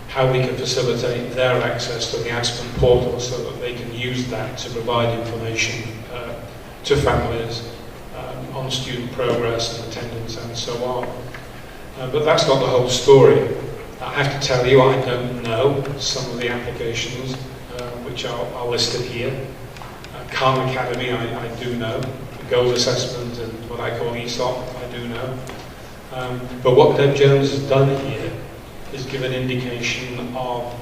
how we can facilitate their access to the Aspen portal so that they can use that to provide information to families on student progress and attendance and so on. But that's not the whole story. I have to tell you, I don't know some of the applications which are listed here. Khan Academy, I do know. The Goals Assessment and what I call ESOP, I do know. But what Deb Jones has done here is give an indication of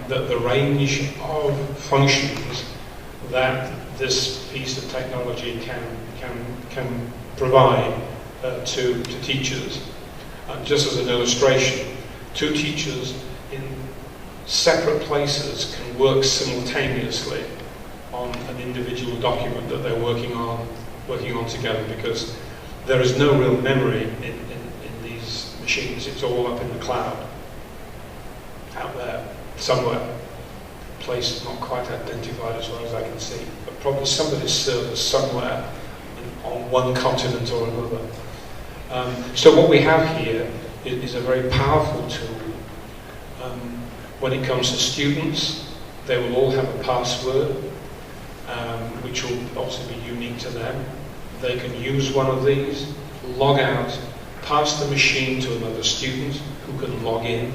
the range of functions that this piece of technology can provide to teachers. Just as an illustration, 2 teachers in separate places can work simultaneously on an individual document that they're working on together, because there is no real memory in these machines. It's all up in the cloud, out there, somewhere. place not quite identified as far as I can see, but probably somebody's server somewhere on one continent or another. So what we have here is a very powerful tool. When it comes to students, they will all have a password, which will obviously be unique to them. They can use one of these, log out, pass the machine to another student who can log in,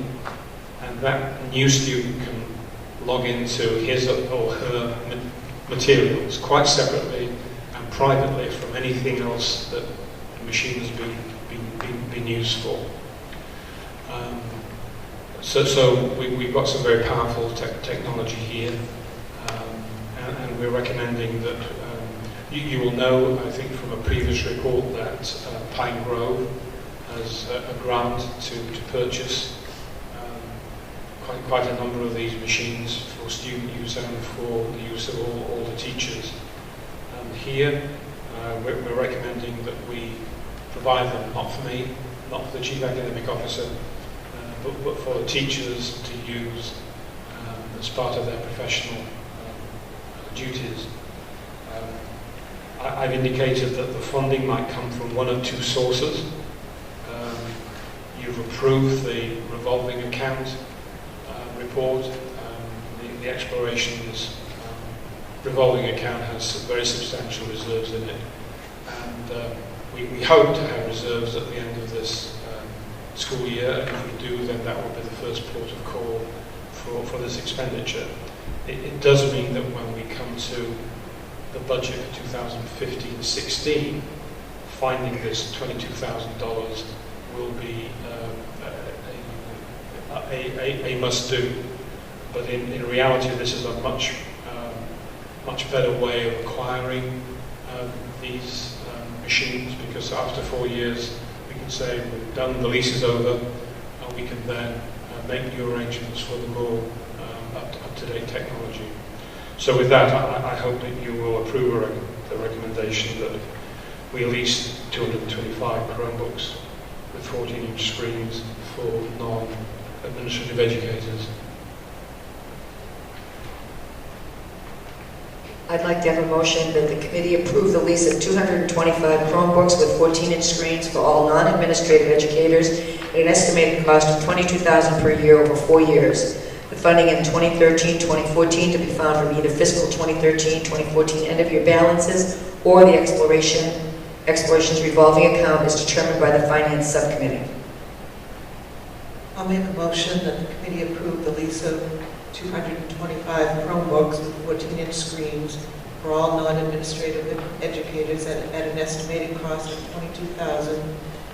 and that new student can log into his or her materials quite separately and privately from anything else that the machine has been used for. So we've got some very powerful technology here, and we're recommending that you will know, I think, from a previous report that Pine Grove has a grant to purchase quite a number of these machines for student use and for the use of all the teachers. Here, we're recommending that we provide them, not for me, not for the Chief Academic Officer, but for the teachers to use as part of their professional duties. I've indicated that the funding might come from one of two sources. You've approved the revolving account report. The explorations revolving account has very substantial reserves in it, and we hope to have reserves at the end of this school year, and if we do, then that will be the first port of call for this expenditure. It does mean that when we come to the budget for 2015-16, finding this $22,000 will be a must-do. But in reality, this is a much better way of acquiring these machines, because after 4 years, we can say we've done, the lease is over, and we can then make new arrangements for the more up-to-date technology. So with that, I hope that you will approve the recommendation that we lease 225 Chromebooks with 14-inch screens for non-administrative educators. I'd like to have a motion that the committee approve the lease of 225 Chromebooks with 14-inch screens for all non-administrative educators at an estimated cost of $22,000 per year over 4 years. The funding in 2013-2014 to be found from either fiscal 2013-2014 end-of-year balances or the Explorations revolving account is determined by the Finance Subcommittee. I'll make a motion that the committee approve the lease of 225 Chromebooks with 14-inch screens for all non-administrative educators at an estimated cost of $22,000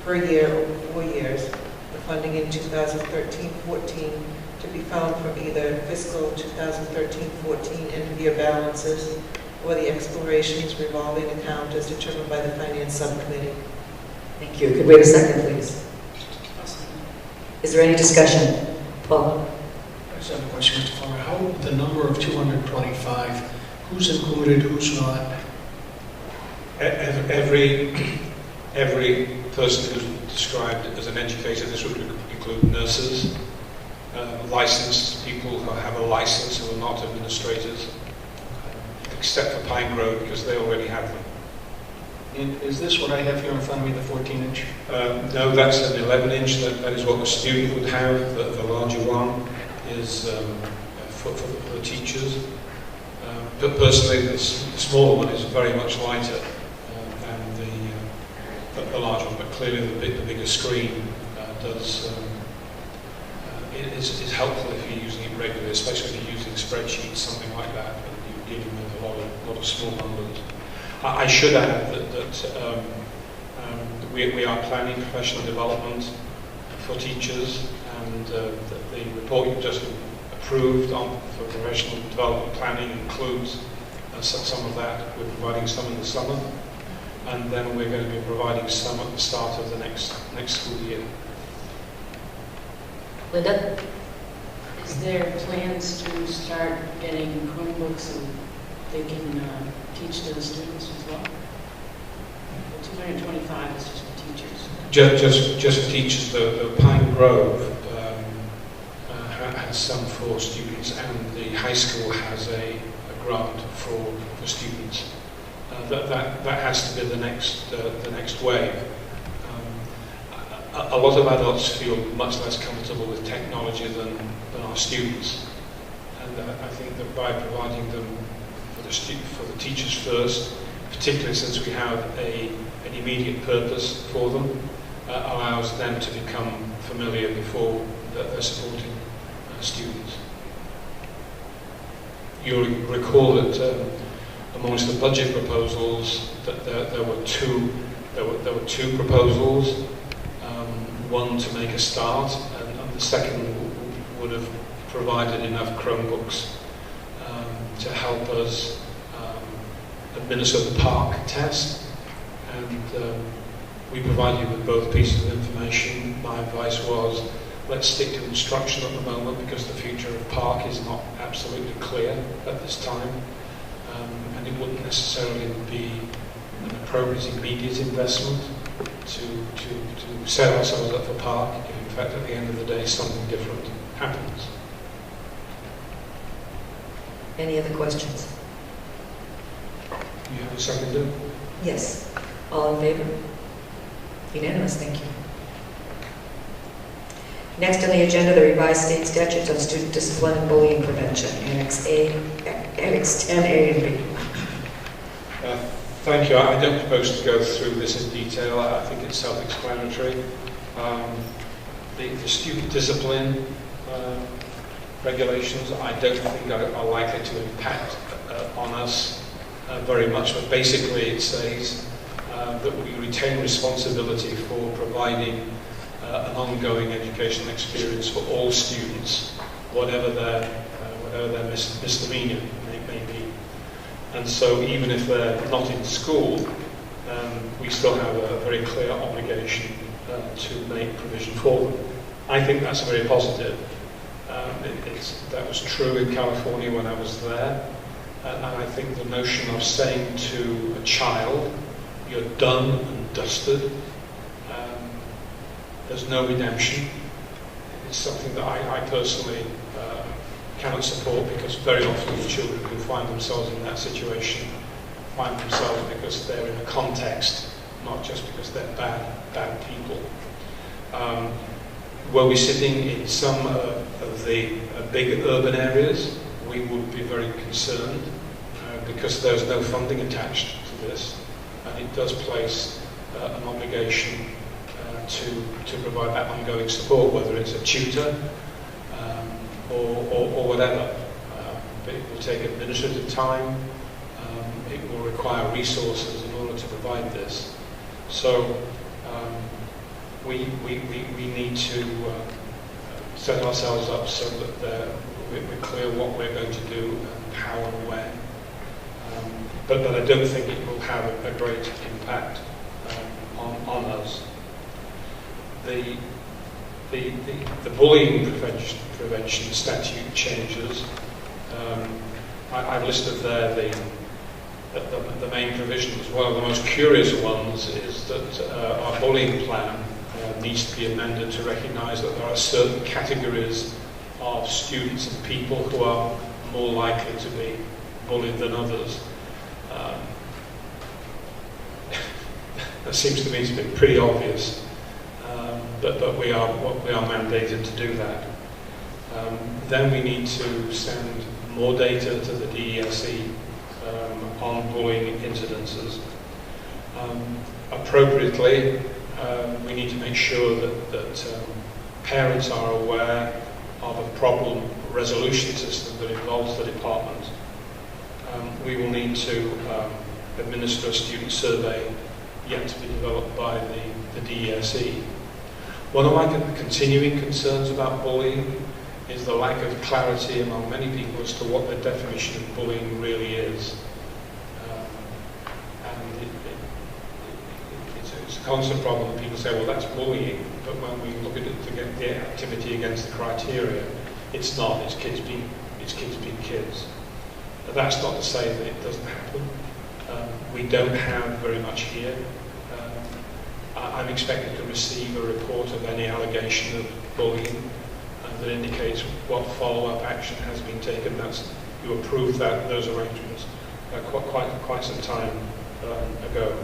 per year over 4 years. The funding in 2013-14 to be found from either fiscal 2013-14 end-of-year balances or the Explorations revolving account as determined by the Finance Subcommittee. Thank you. Could we have a second, please? Is there any discussion? Paul? I just have a question, Mr. Farmer. How, the number of 225, who's included, who's not? Every person who's described as an educator, this would include nurses, licensed people who have a license who are not administrators, except for Pine Grove, because they already have them. And is this what I have here in front of me, the 14-inch? No, that's an 11-inch. That is what the student would have. The larger one is for the teachers. But personally, the smaller one is very much lighter than the large one. But clearly, the bigger screen is helpful if you're using it regularly, especially if you're using spreadsheets, something like that, and you're dealing with a lot of small numbers. I should add that we are planning professional development for teachers, and the report you've just approved for professional development planning includes some of that. We're providing some in the summer, and then we're going to be providing some at the start of the next school year. Linda? Is there plans to start getting Chromebooks and they can teach to the students as well? The 225 is just for teachers. Just for teachers, the Pine Grove has has some for students, and the high school has a grant for students. That has to be the next wave. A lot of adults feel much less comfortable with technology than our students, and I think that by providing them for the teachers first, particularly since we have an immediate purpose for them, allows them to become familiar before they're supporting students. You'll recall that amongst the budget proposals, that there were two proposals. One to make a start, and the second would have provided enough Chromebooks to help us administer the PARC test. And we provided you with both pieces of information. My advice was, let's stick to instruction at the moment because the future of PARC is not absolutely clear at this time. And it wouldn't necessarily be an appropriate immediate investment to set ourselves up for PARC if in fact at the end of the day something different happens. Any other questions? You have a second? Yes. All in favor? Unanimous, thank you. Next on the agenda, the revised state statutes on student discipline and bullying prevention, Annex 10A and B. Thank you. I don't propose to go through this in detail. I think it's self-explanatory. The student discipline regulations, I don't think are likely to impact on us very much, but basically it says that we retain responsibility for providing an ongoing educational experience for all students, whatever their misdemeanor may be. And so even if they're not in school, we still have a very clear obligation to make provision for them. I think that's very positive. That was true in California when I was there. And I think the notion of saying to a child, you're done and dusted, there's no redemption, it's something that I personally cannot support, because very often the children who find themselves in that situation find themselves because they're in a context, not just because they're bad people. Were we sitting in some of the big urban areas, we would be very concerned because there's no funding attached to this, and it does place an obligation to provide that ongoing support, whether it's a tutor or whatever. It will take administrative time, it will require resources in order to provide this. So we need to set ourselves up so that we're clear what we're going to do and how and when. But I don't think it will have a great impact on us. The bullying prevention statute changes. I've listed there the main provisions. One of the most curious ones is that our bullying plan needs to be amended to recognise that there are certain categories of students and people who are more likely to be bullied than others. That seems to me to be pretty obvious, but we are mandated to do that. Then we need to send more data to the DESE on bullying incidences. Appropriately, we need to make sure that parents are aware of a problem resolution system that involves the department. We will need to administer a student survey yet to be developed by the DESE. One of my continuing concerns about bullying is the lack of clarity among many people as to what the definition of bullying really is. And it's a constant problem. People say, well, that's bullying, but when we look at it to get the activity against the criteria, it's not. It's kids being kids. But that's not to say that it doesn't happen. We don't have very much here. I'm expected to receive a report of any allegation of bullying that indicates what follow-up action has been taken. You approved those arrangements quite some time ago.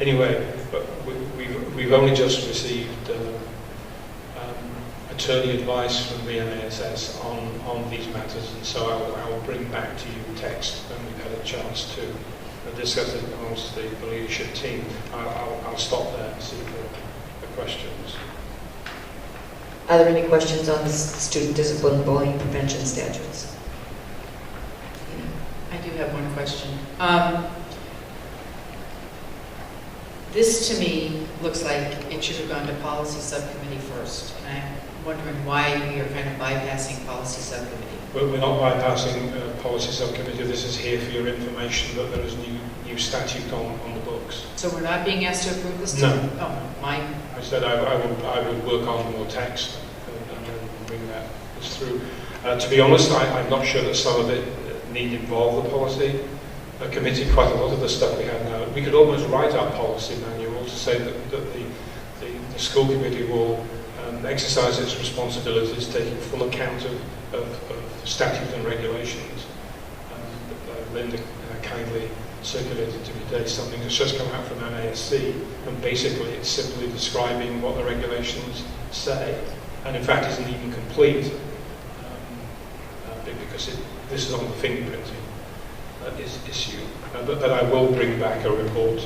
Anyway, but we've only just received attorney advice from the NASS on these matters, and so I will bring back to you text when we've had a chance to discuss it amongst the leadership team. I'll stop there and see if there are questions. Are there any questions on the student discipline and bullying prevention statutes? I do have one question. This to me looks like it should have gone to policy subcommittee first, and I'm wondering why we are kind of bypassing policy subcommittee. Well, we're not bypassing policy subcommittee. This is here for your information that there is new statute on the books. So we're not being asked to approve this? No. Oh, mine. I said I would work on more text and then bring that through. To be honest, I'm not sure that some of it need involve the policy committee. Quite a lot of the stuff we have now, we could almost write our policy manual to say that the school committee will exercise its responsibilities, taking full account of statutes and regulations. Linda kindly circulated to me today something that's just come out from NASC, and basically it's simply describing what the regulations say, and in fact isn't even complete because this is on the fingerprinting issue. But I will bring back a report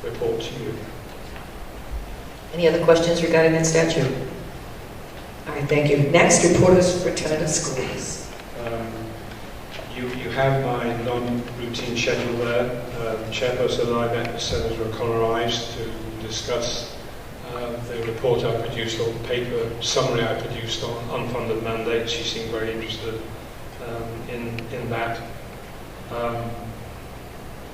to you. Any other questions regarding that statute? All right, thank you. Next, report of the superintendent of schools. You have my non-routine schedule there. The chairperson and I met with Senator O'Connor Ives to discuss the report I produced, or the paper summary I produced on unfunded mandates. She seemed very interested in that.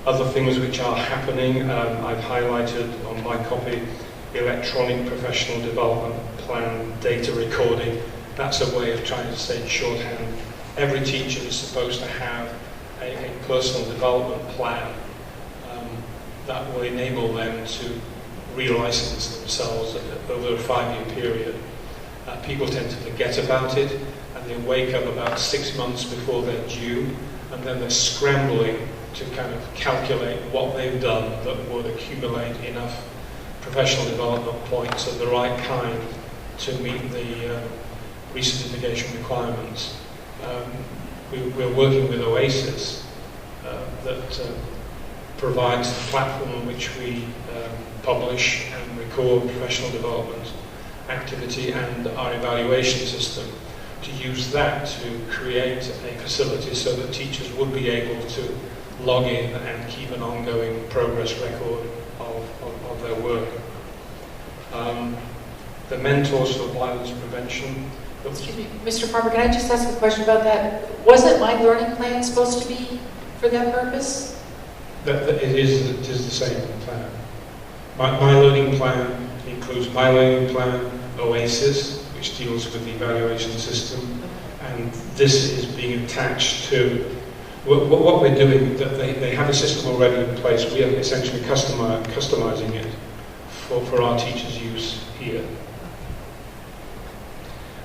Other things which are happening, I've highlighted on my copy, electronic professional development plan data recording. That's a way of trying to say in shorthand, every teacher is supposed to have a personal development plan that will enable them to relicense themselves over a 5-year period. People tend to forget about it, and they wake up about 6 months before they're due, and then they're scrambling to kind of calculate what they've done that would accumulate enough professional development points of the right kind to meet the recertification requirements. We're working with OASIS that provides the platform on which we publish and record professional development activity and our evaluation system, to use that to create a facility so that teachers would be able to log in and keep an ongoing progress record of their work. The Mentors for Violence Prevention. Excuse me, Mr. Farber, can I just ask a question about that? Wasn't my learning plan supposed to be for that purpose? It is the same plan. My learning plan includes my learning plan, OASIS, which deals with the evaluation system, and this is being attached to what we're doing. That they have a system already in place. We are essentially customizing it for our teachers' use here.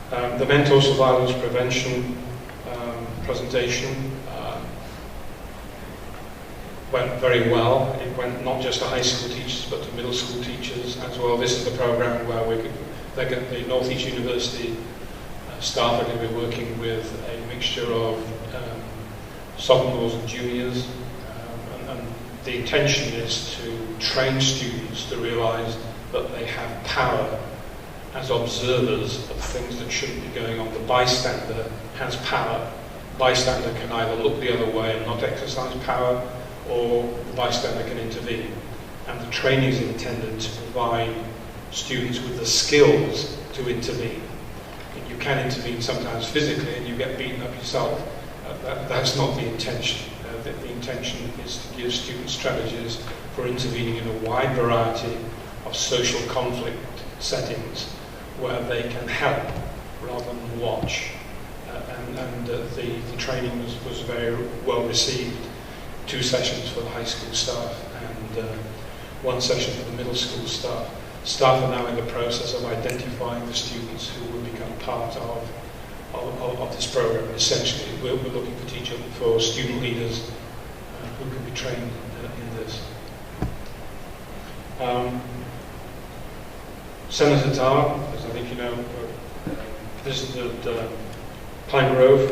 The Mentors for Violence Prevention presentation went very well. It went not just to high school teachers, but to middle school teachers as well. This is the program where the Northeast University staff are going to be working with a mixture of sophomores and juniors, and the intention is to train students to realize that they have power as observers of things that shouldn't be going on. The bystander has power. The bystander can either look the other way and not exercise power, or the bystander can intervene. And the training is intended to provide students with the skills to intervene. You can intervene sometimes physically and you get beaten up yourself. That's not the intention. The intention is to give students strategies for intervening in a wide variety of social conflict settings where they can help rather than watch. The training was very well received. 2 sessions for the high school staff and 1 session for the middle school staff. Staff are now in the process of identifying the students who will become part of this program. Essentially, we're looking for student leaders who can be trained in this. Senator Tarr, as I think you know, visited Pine Grove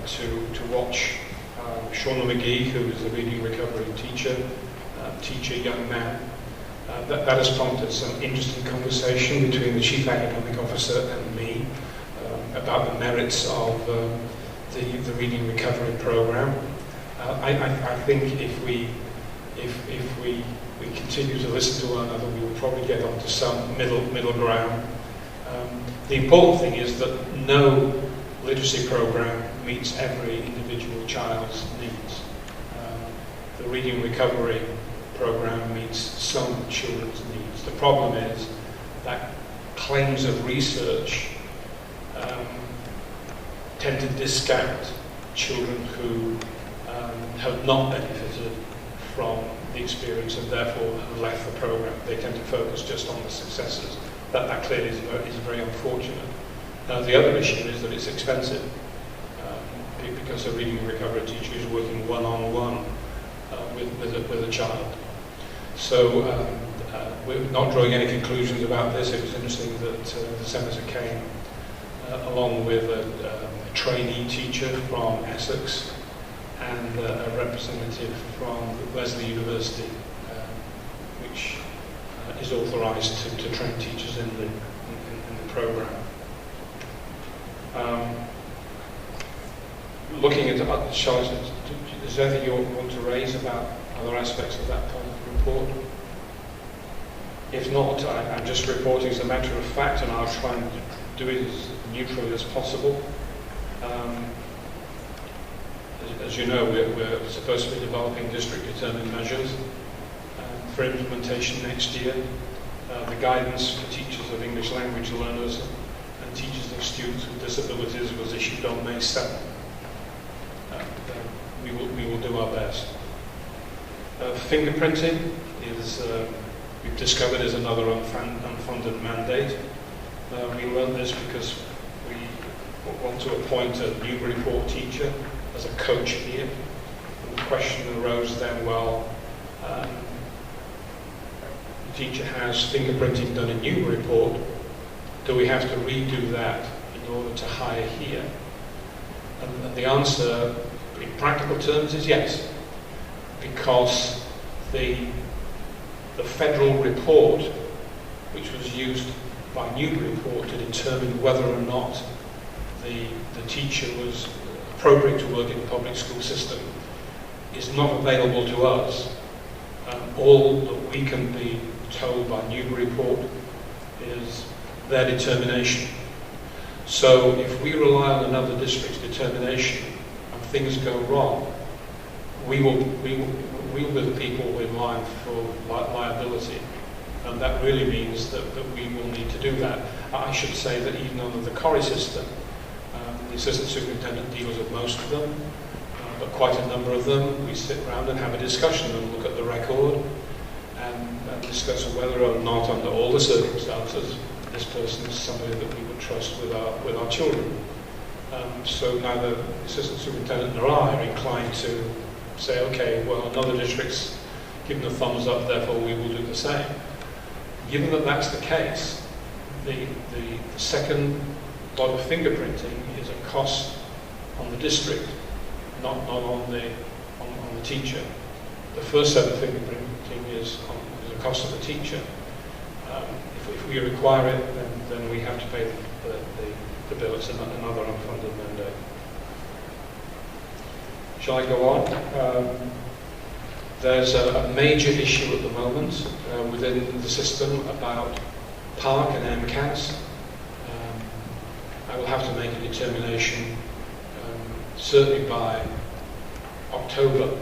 to watch Shauna McGee, who is a reading recovery teacher, teach a young man. That has prompted some interesting conversation between the Chief Academic Officer and me about the merits of the reading recovery program. I think if we continue to listen to one another, we will probably get onto some middle ground. The important thing is that no literacy program meets every individual child's needs. The reading recovery program meets some children's needs. The problem is that claims of research tend to discount children who have not benefited from the experience and therefore have left the program. They tend to focus just on the successes. That clearly is very unfortunate. The other issue is that it's expensive because a reading recovery teacher is working one-on-one with a child. So we're not drawing any conclusions about this. It was interesting that the Senator came along with a trainee teacher from Essex and a representative from Lesley University, which is authorised to train teachers in the programme. Looking at Charlotte, is there anything you want to raise about other aspects of that part of the report? If not, I'm just reporting as a matter of fact, and I'll try and do it as neutrally as possible. As you know, we're supposed to be developing district-determined measures for implementation next year. The guidance for teachers of English language learners and teachers of students with disabilities was issued on May 7th. We will do our best. Fingerprinting is, we've discovered, is another unfunded mandate. We learned this because we want to appoint a Newburyport teacher as a coach here. And the question arose then, well, the teacher has fingerprinting done in Newburyport. Do we have to redo that in order to hire here? And the answer, in practical terms, is yes, because the federal report, which was used by Newburyport to determine whether or not the teacher was appropriate to work in the public school system, is not available to us. All that we can be told by Newburyport is their determination. So if we rely on another district's determination and things go wrong, we will be the people in line for liability. And that really means that we will need to do that. I should say that even under the Corrie system, the assistant superintendent deals with most of them, but quite a number of them, we sit around and have a discussion and look at the record and discuss whether or not, under all the circumstances, this person is somebody that we would trust with our children. So neither the assistant superintendent nor I are inclined to say, okay, well, another district's given a thumbs up, therefore we will do the same. Given that that's the case, the second lot of fingerprinting is a cost on the district, not on the teacher. The first set of fingerprinting is a cost of the teacher. If we require it, then we have to pay the bill. It's another unfunded mandate. Shall I go on? There's a major issue at the moment within the system about PARC and MCAS. I will have to make a determination, certainly by October,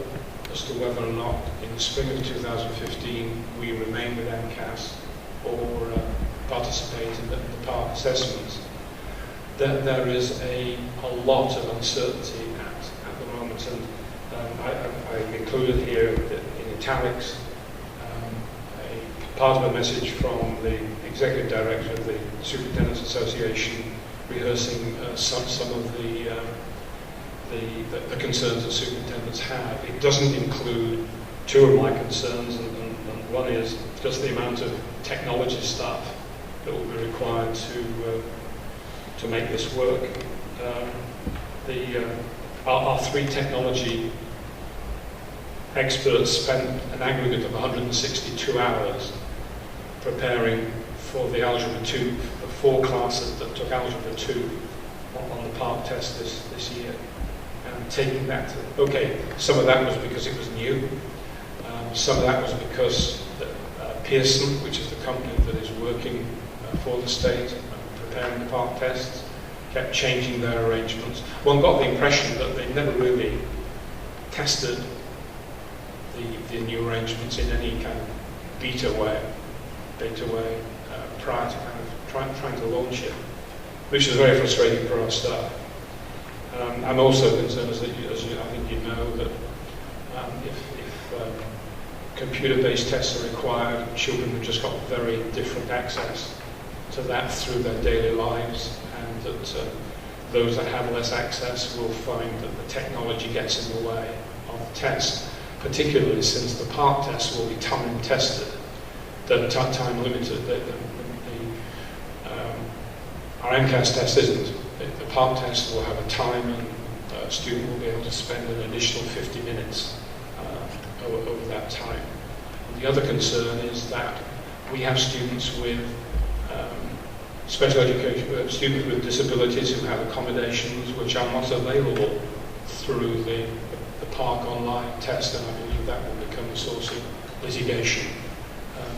as to whether or not in the spring of 2015 we remain with MCAS or participate in the PARC assessments. There is a lot of uncertainty at the moment, and I've included here in italics a part of a message from the executive director of the Superintendents Association, rehearsing some of the concerns that superintendents have. It doesn't include two of my concerns, and one is just the amount of technology staff that will be required to make this work. Our three technology experts spent an aggregate of 162 hours preparing for the Algebra 2, the 4 classes that took Algebra 2 on the PARCC test this year. And taking that to, okay, some of that was because it was new. Some of that was because Pearson, which is the company that is working for the state preparing the PARCC tests, kept changing their arrangements. One got the impression that they never really tested the new arrangements in any kind of beta way prior to kind of trying to launch it, which is very frustrating for our staff. I'm also concerned, as I think you know, that if computer-based tests are required, children have just got very different access to that through their daily lives, and that those that have less access will find that the technology gets in the way of the test, particularly since the PARCC tests will be time tested, time limited. Our MCAS test isn't. The PARCC test will have a time, and a student will be able to spend an additional 50 minutes over that time. And the other concern is that we have students with special education, students with disabilities who have accommodations which are not available through the PARCC online test, and I believe that will become a source of litigation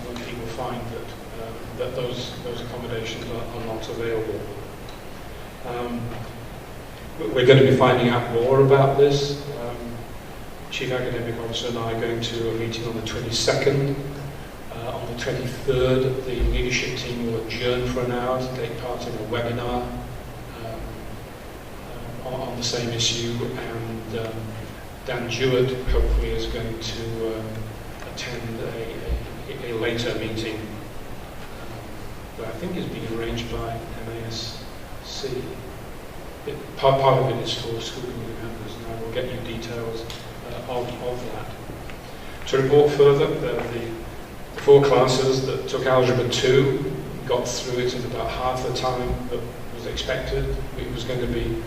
when people find that those accommodations are not available. We're going to be finding out more about this. Chief Academic Officer and I are going to a meeting on the 22nd. On the 23rd, the leadership team will adjourn for an hour to take part in a webinar on the same issue, and Dan Jewett hopefully is going to attend a later meeting that I think is being arranged by MASC. Part of it is for school committee members, and I will get you details of that. To report further, the 4 classes that took Algebra 2 got through it in about half the time that was expected. It was going to be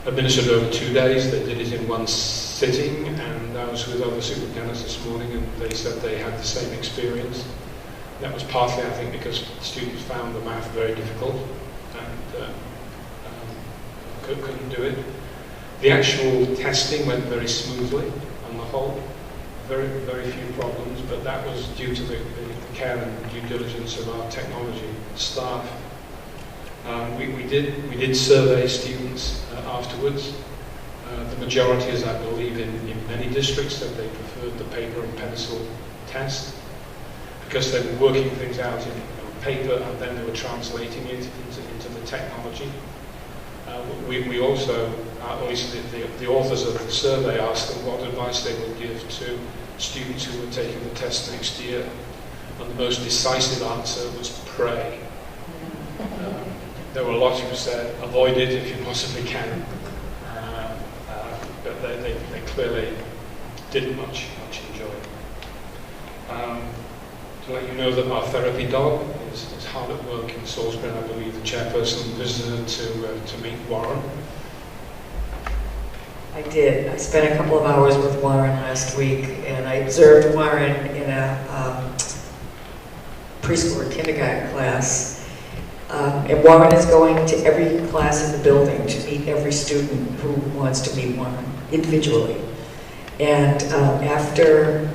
administered over 2 days. They did it in one sitting, and I was with other superintendents this morning, and they said they had the same experience. That was partly, I think, because students found the math very difficult and couldn't do it. The actual testing went very smoothly on the whole. Very, very few problems, but that was due to the care and due diligence of our technology staff. We did survey students afterwards. The majority, as I believe in many districts, said they preferred the paper and pencil test because they were working things out in paper and then they were translating it into the technology. We also, at least the authors of the survey, asked them what advice they would give to students who were taking the test next year, and the most decisive answer was pray. There were a lot who said avoid it if you possibly can, but they clearly didn't much enjoy it. To let you know that our therapy dog is hard at work in Salisbury, and I believe the chairperson visited to meet Warren. I did. I spent a couple of hours with Warren last week, and I observed Warren in a preschool or kindergarten class. And Warren is going to every class in the building to meet every student who wants to meet Warren individually. And after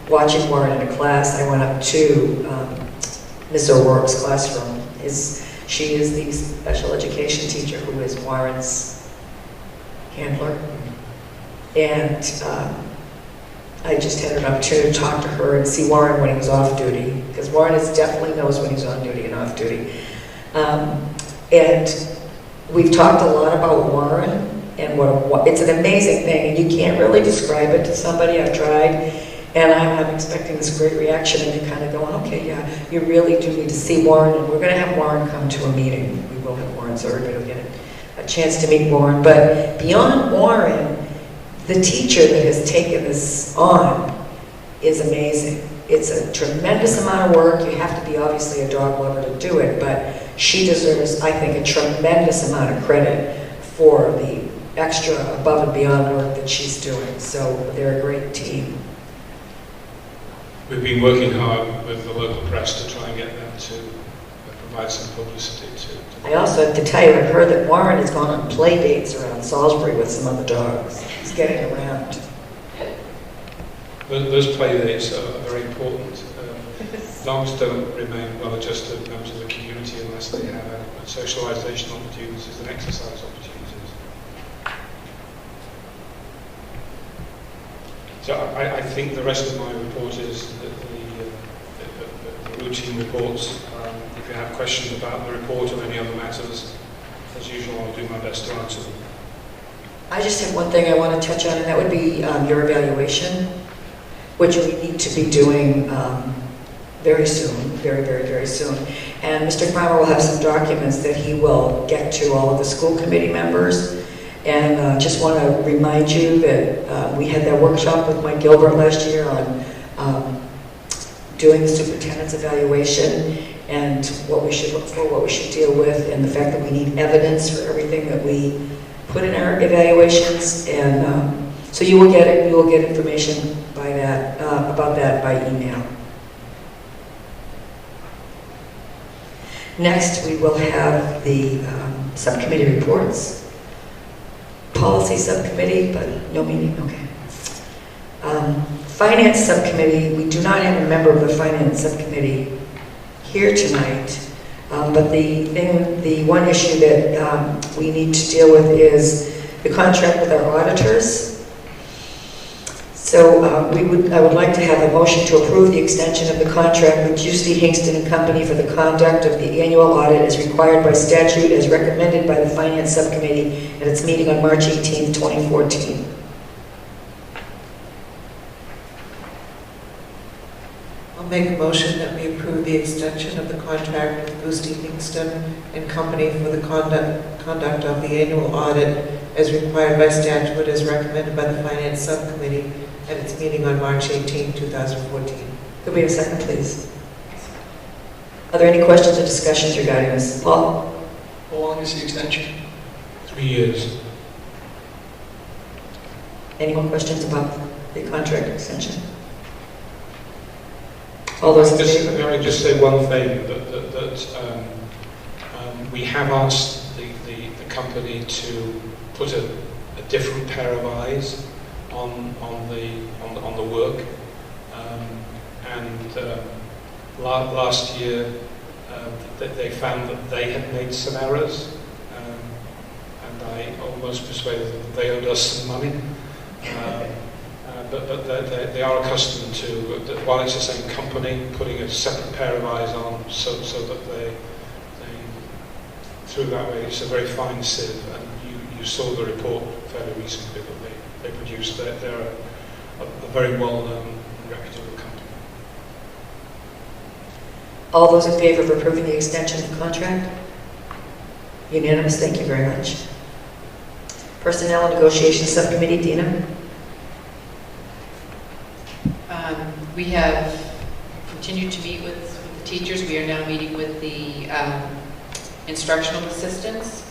watching Warren in a class, I went up to Miss O'Rourke's classroom. She is the special education teacher who is Warren's handler. And I just had an opportunity to talk to her and see Warren when he was off duty, because Warren definitely knows when he's on duty and off duty. And we've talked a lot about Warren, and it's an amazing thing, and you can't really describe it to somebody. I've tried. And I'm expecting this great reaction, and they're kind of going, okay, yeah, you really do need to see Warren, and we're going to have Warren come to a meeting. We will have Warren, so everybody will get a chance to meet Warren. But beyond Warren, the teacher that has taken this on is amazing. It's a tremendous amount of work. You have to be obviously a dog lover to do it, but she deserves, I think, a tremendous amount of credit for the extra above and beyond work that she's doing. So they're a great team. We've been working hard with the local press to try and get them to provide some publicity to I also have to tell you, I've heard that Warren has gone on play dates around Salisbury with some other dogs. He's getting around. Those play dates are very important. Dogs don't remain well-adjusted members of the community unless they have adequate socialisation opportunities and exercise opportunities. So I think the rest of my report is the routine reports. If you have questions about the report or any other matters, as usual, I'll do my best to answer them. I just have one thing I want to touch on, and that would be your evaluation, which we need to be doing very soon, very, very, very soon. And Mr. Kramer will have some documents that he will get to all of the school committee members. And just want to remind you that we had that workshop with Mike Gilbert last year on doing the superintendent's evaluation and what we should look for, what we should deal with, and the fact that we need evidence for everything that we put in our evaluations. And so you will get it. You will get information by that about that by email. Next, we will have the subcommittee reports. Policy subcommittee, but no meeting, okay. Finance subcommittee, we do not have a member of the finance subcommittee here tonight, but the one issue that we need to deal with is the contract with our auditors. So I would like to have a motion to approve the extension of the contract with Juicy Hingston and Company for the conduct of the annual audit as required by statute as recommended by the Finance Subcommittee at its meeting on March 18, 2014. I'll make a motion that we approve the extension of the contract with Juicy Hingston and Company for the conduct of the annual audit as required by statute as recommended by the Finance Subcommittee at its meeting on March 18, 2014. Could we have a second, please? Are there any questions or discussions regarding this? Paul? How long is the extension? 3 years. Any more questions about the contract extension? All those in favor? May I just say one thing, that we have asked the company to put a different pair of eyes on the work, last year they found that they had made some errors, and I almost persuaded them that they owed us some money. But they are accustomed to, while it's the same company, putting a separate pair of eyes on so that they through that way. It's a very fine sieve, and you saw the report fairly recently that they produced. They're a very well-known and reputable company. All those in favor of approving the extension of the contract? Unanimous, thank you very much. Personnel and Negotiations Subcommittee, Dina? We have continued to meet with the teachers. We are now meeting with the instructional assistants.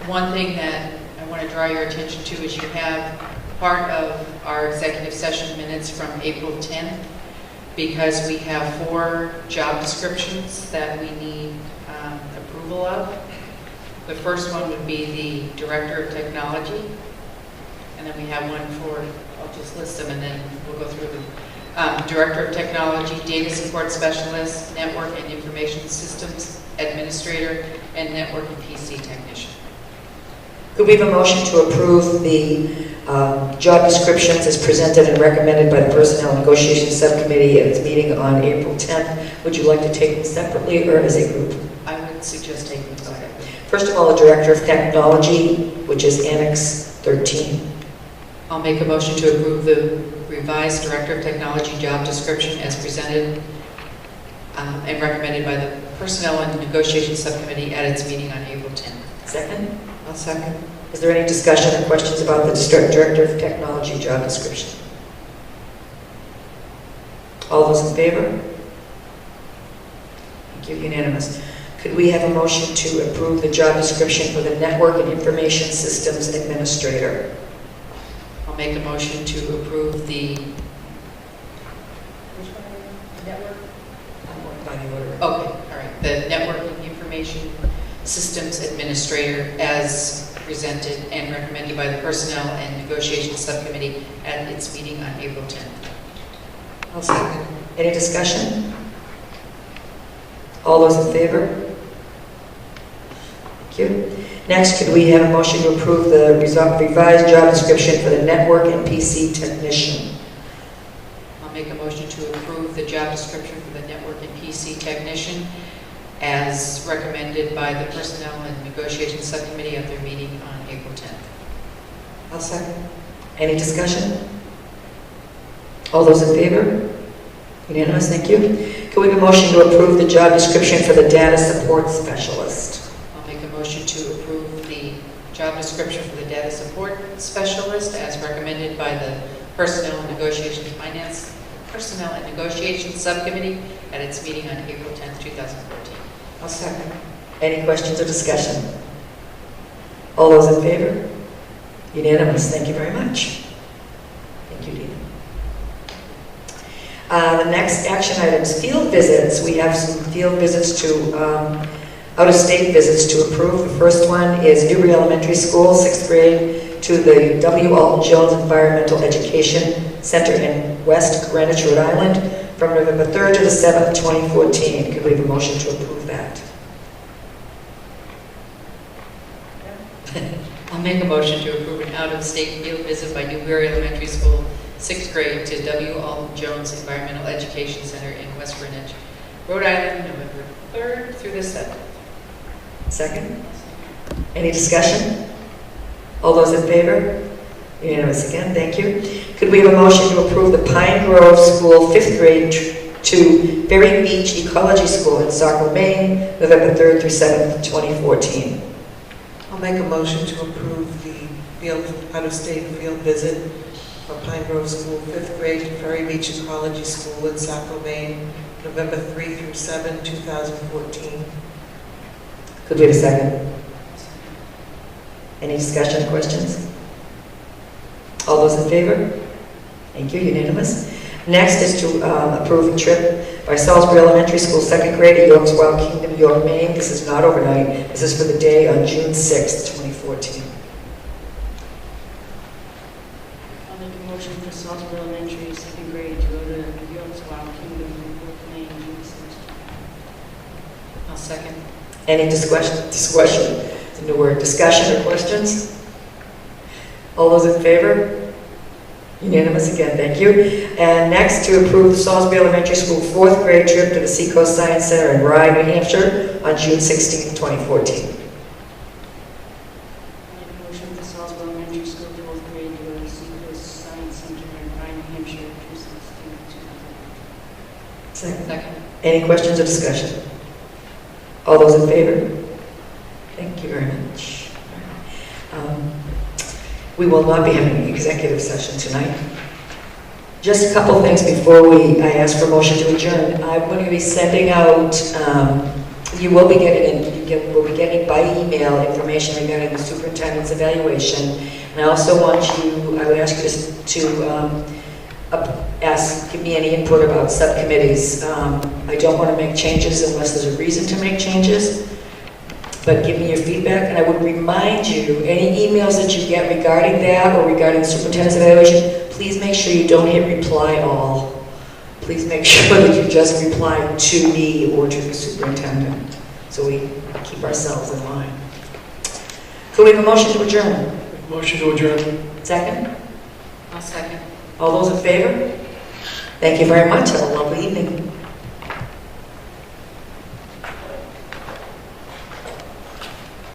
One thing that I want to draw your attention to is you have part of our executive session minutes from April 10th, because we have 4 job descriptions that we need approval of. The first one would be the Director of Technology, and then we have one for, I'll just list them and then we'll go through them. Director of Technology, Data Support Specialist, Network and Information Systems Administrator, and Network and PC Technician. Could we have a motion to approve the job descriptions as presented and recommended by the Personnel and Negotiations Subcommittee at its meeting on April 10th? Would you like to take them separately or as a group? I would suggest taking them separately. First of all, the Director of Technology, which is Annex 13. I'll make a motion to approve the revised Director of Technology job description as presented and recommended by the Personnel and Negotiation Subcommittee at its meeting on April 10th. Second? I'll second. Is there any discussion or questions about the Director of Technology job description? All those in favor? Thank you, unanimous. Could we have a motion to approve the job description for the Network and Information Systems Administrator? I'll make a motion to approve the Network? By the order. Okay, all right. The Network and Information Systems Administrator as presented and recommended by the Personnel and Negotiation Subcommittee at its meeting on April 10th. I'll second. Any discussion? All those in favor? Thank you. Next, could we have a motion to approve the revised job description for the Network and PC Technician? I'll make a motion to approve the job description for the Network and PC Technician as recommended by the Personnel and Negotiation Subcommittee at their meeting on April 10th. I'll second. Any discussion? All those in favor? Unanimous, thank you. Can we have a motion to approve the job description for the Data Support Specialist? I'll make a motion to approve the job description for the Data Support Specialist as recommended by the Personnel and Negotiation Subcommittee at its meeting on April 10th, 2014. I'll second. Any questions or discussion? All those in favor? Unanimous, thank you very much. Thank you, Dina. The next action item is field visits. We have some field visits to, out-of-state visits to approve. The first one is Newbury Elementary School, 6th grade, to the W. Alton Jones Environmental Education Center in West Greenwich, Rhode Island, from November 3rd to the 7th, 2014. Could we have a motion to approve that? I'll make a motion to approve an out-of-state field visit by Newbury Elementary School, 6th grade, to W. Alton Jones Environmental Education Center in West Greenwich, Rhode Island, November 3rd through the 7th. Second. Any discussion? All those in favor? Unanimous again, thank you. Could we have a motion to approve the Pine Grove School 5th grade to Berry Beach Ecology School in Saco, Maine, November 3rd through 7th, 2014? I'll make a motion to approve the out-of-state field visit for Pine Grove School, 5th grade to Ferry Beach Ecology School in Saco, Maine, November 3 through 7, 2014. Could we have a second? Any discussion or questions? All those in favor? Thank you, unanimous. Next is to approve a trip by Salisbury Elementary School, 2nd grade at York's Wild Kingdom, York, Maine. This is not overnight. This is for the day on June 6th, 2014. I'll make a motion for Salisbury Elementary, 2nd grade, to go to York's Wild Kingdom, York, Maine, June 6th. I'll second. Any discussion? It's a new word. Discussion or questions? All those in favor? Unanimous again, thank you. And next, to approve the Salisbury Elementary School 4th grade trip to the Seacoast Science Center in Rye, New Hampshire on June 16, 2014. I'll make a motion for Salisbury Elementary School, 4th grade, to go to the Seacoast Science Center in Rye, New Hampshire, June 16, 2014. Second. Any questions or discussion? All those in favor? Thank you very much. We will not be having an executive session tonight. Just a couple things before I ask for motion to adjourn. I'm going to be sending out, you will be getting by email information regarding the superintendent's evaluation. And I also want you, I would ask you to give me any input about subcommittees. I don't want to make changes unless there's a reason to make changes. But give me your feedback, and I would remind you, any emails that you get regarding that or regarding the superintendent's evaluation, please make sure you don't hit reply all. Please make sure that you just reply to me or to the superintendent, so we keep ourselves in line. Could we have a motion to adjourn? Motion to adjourn. Second? I'll second. All those in favor? Thank you very much. Have a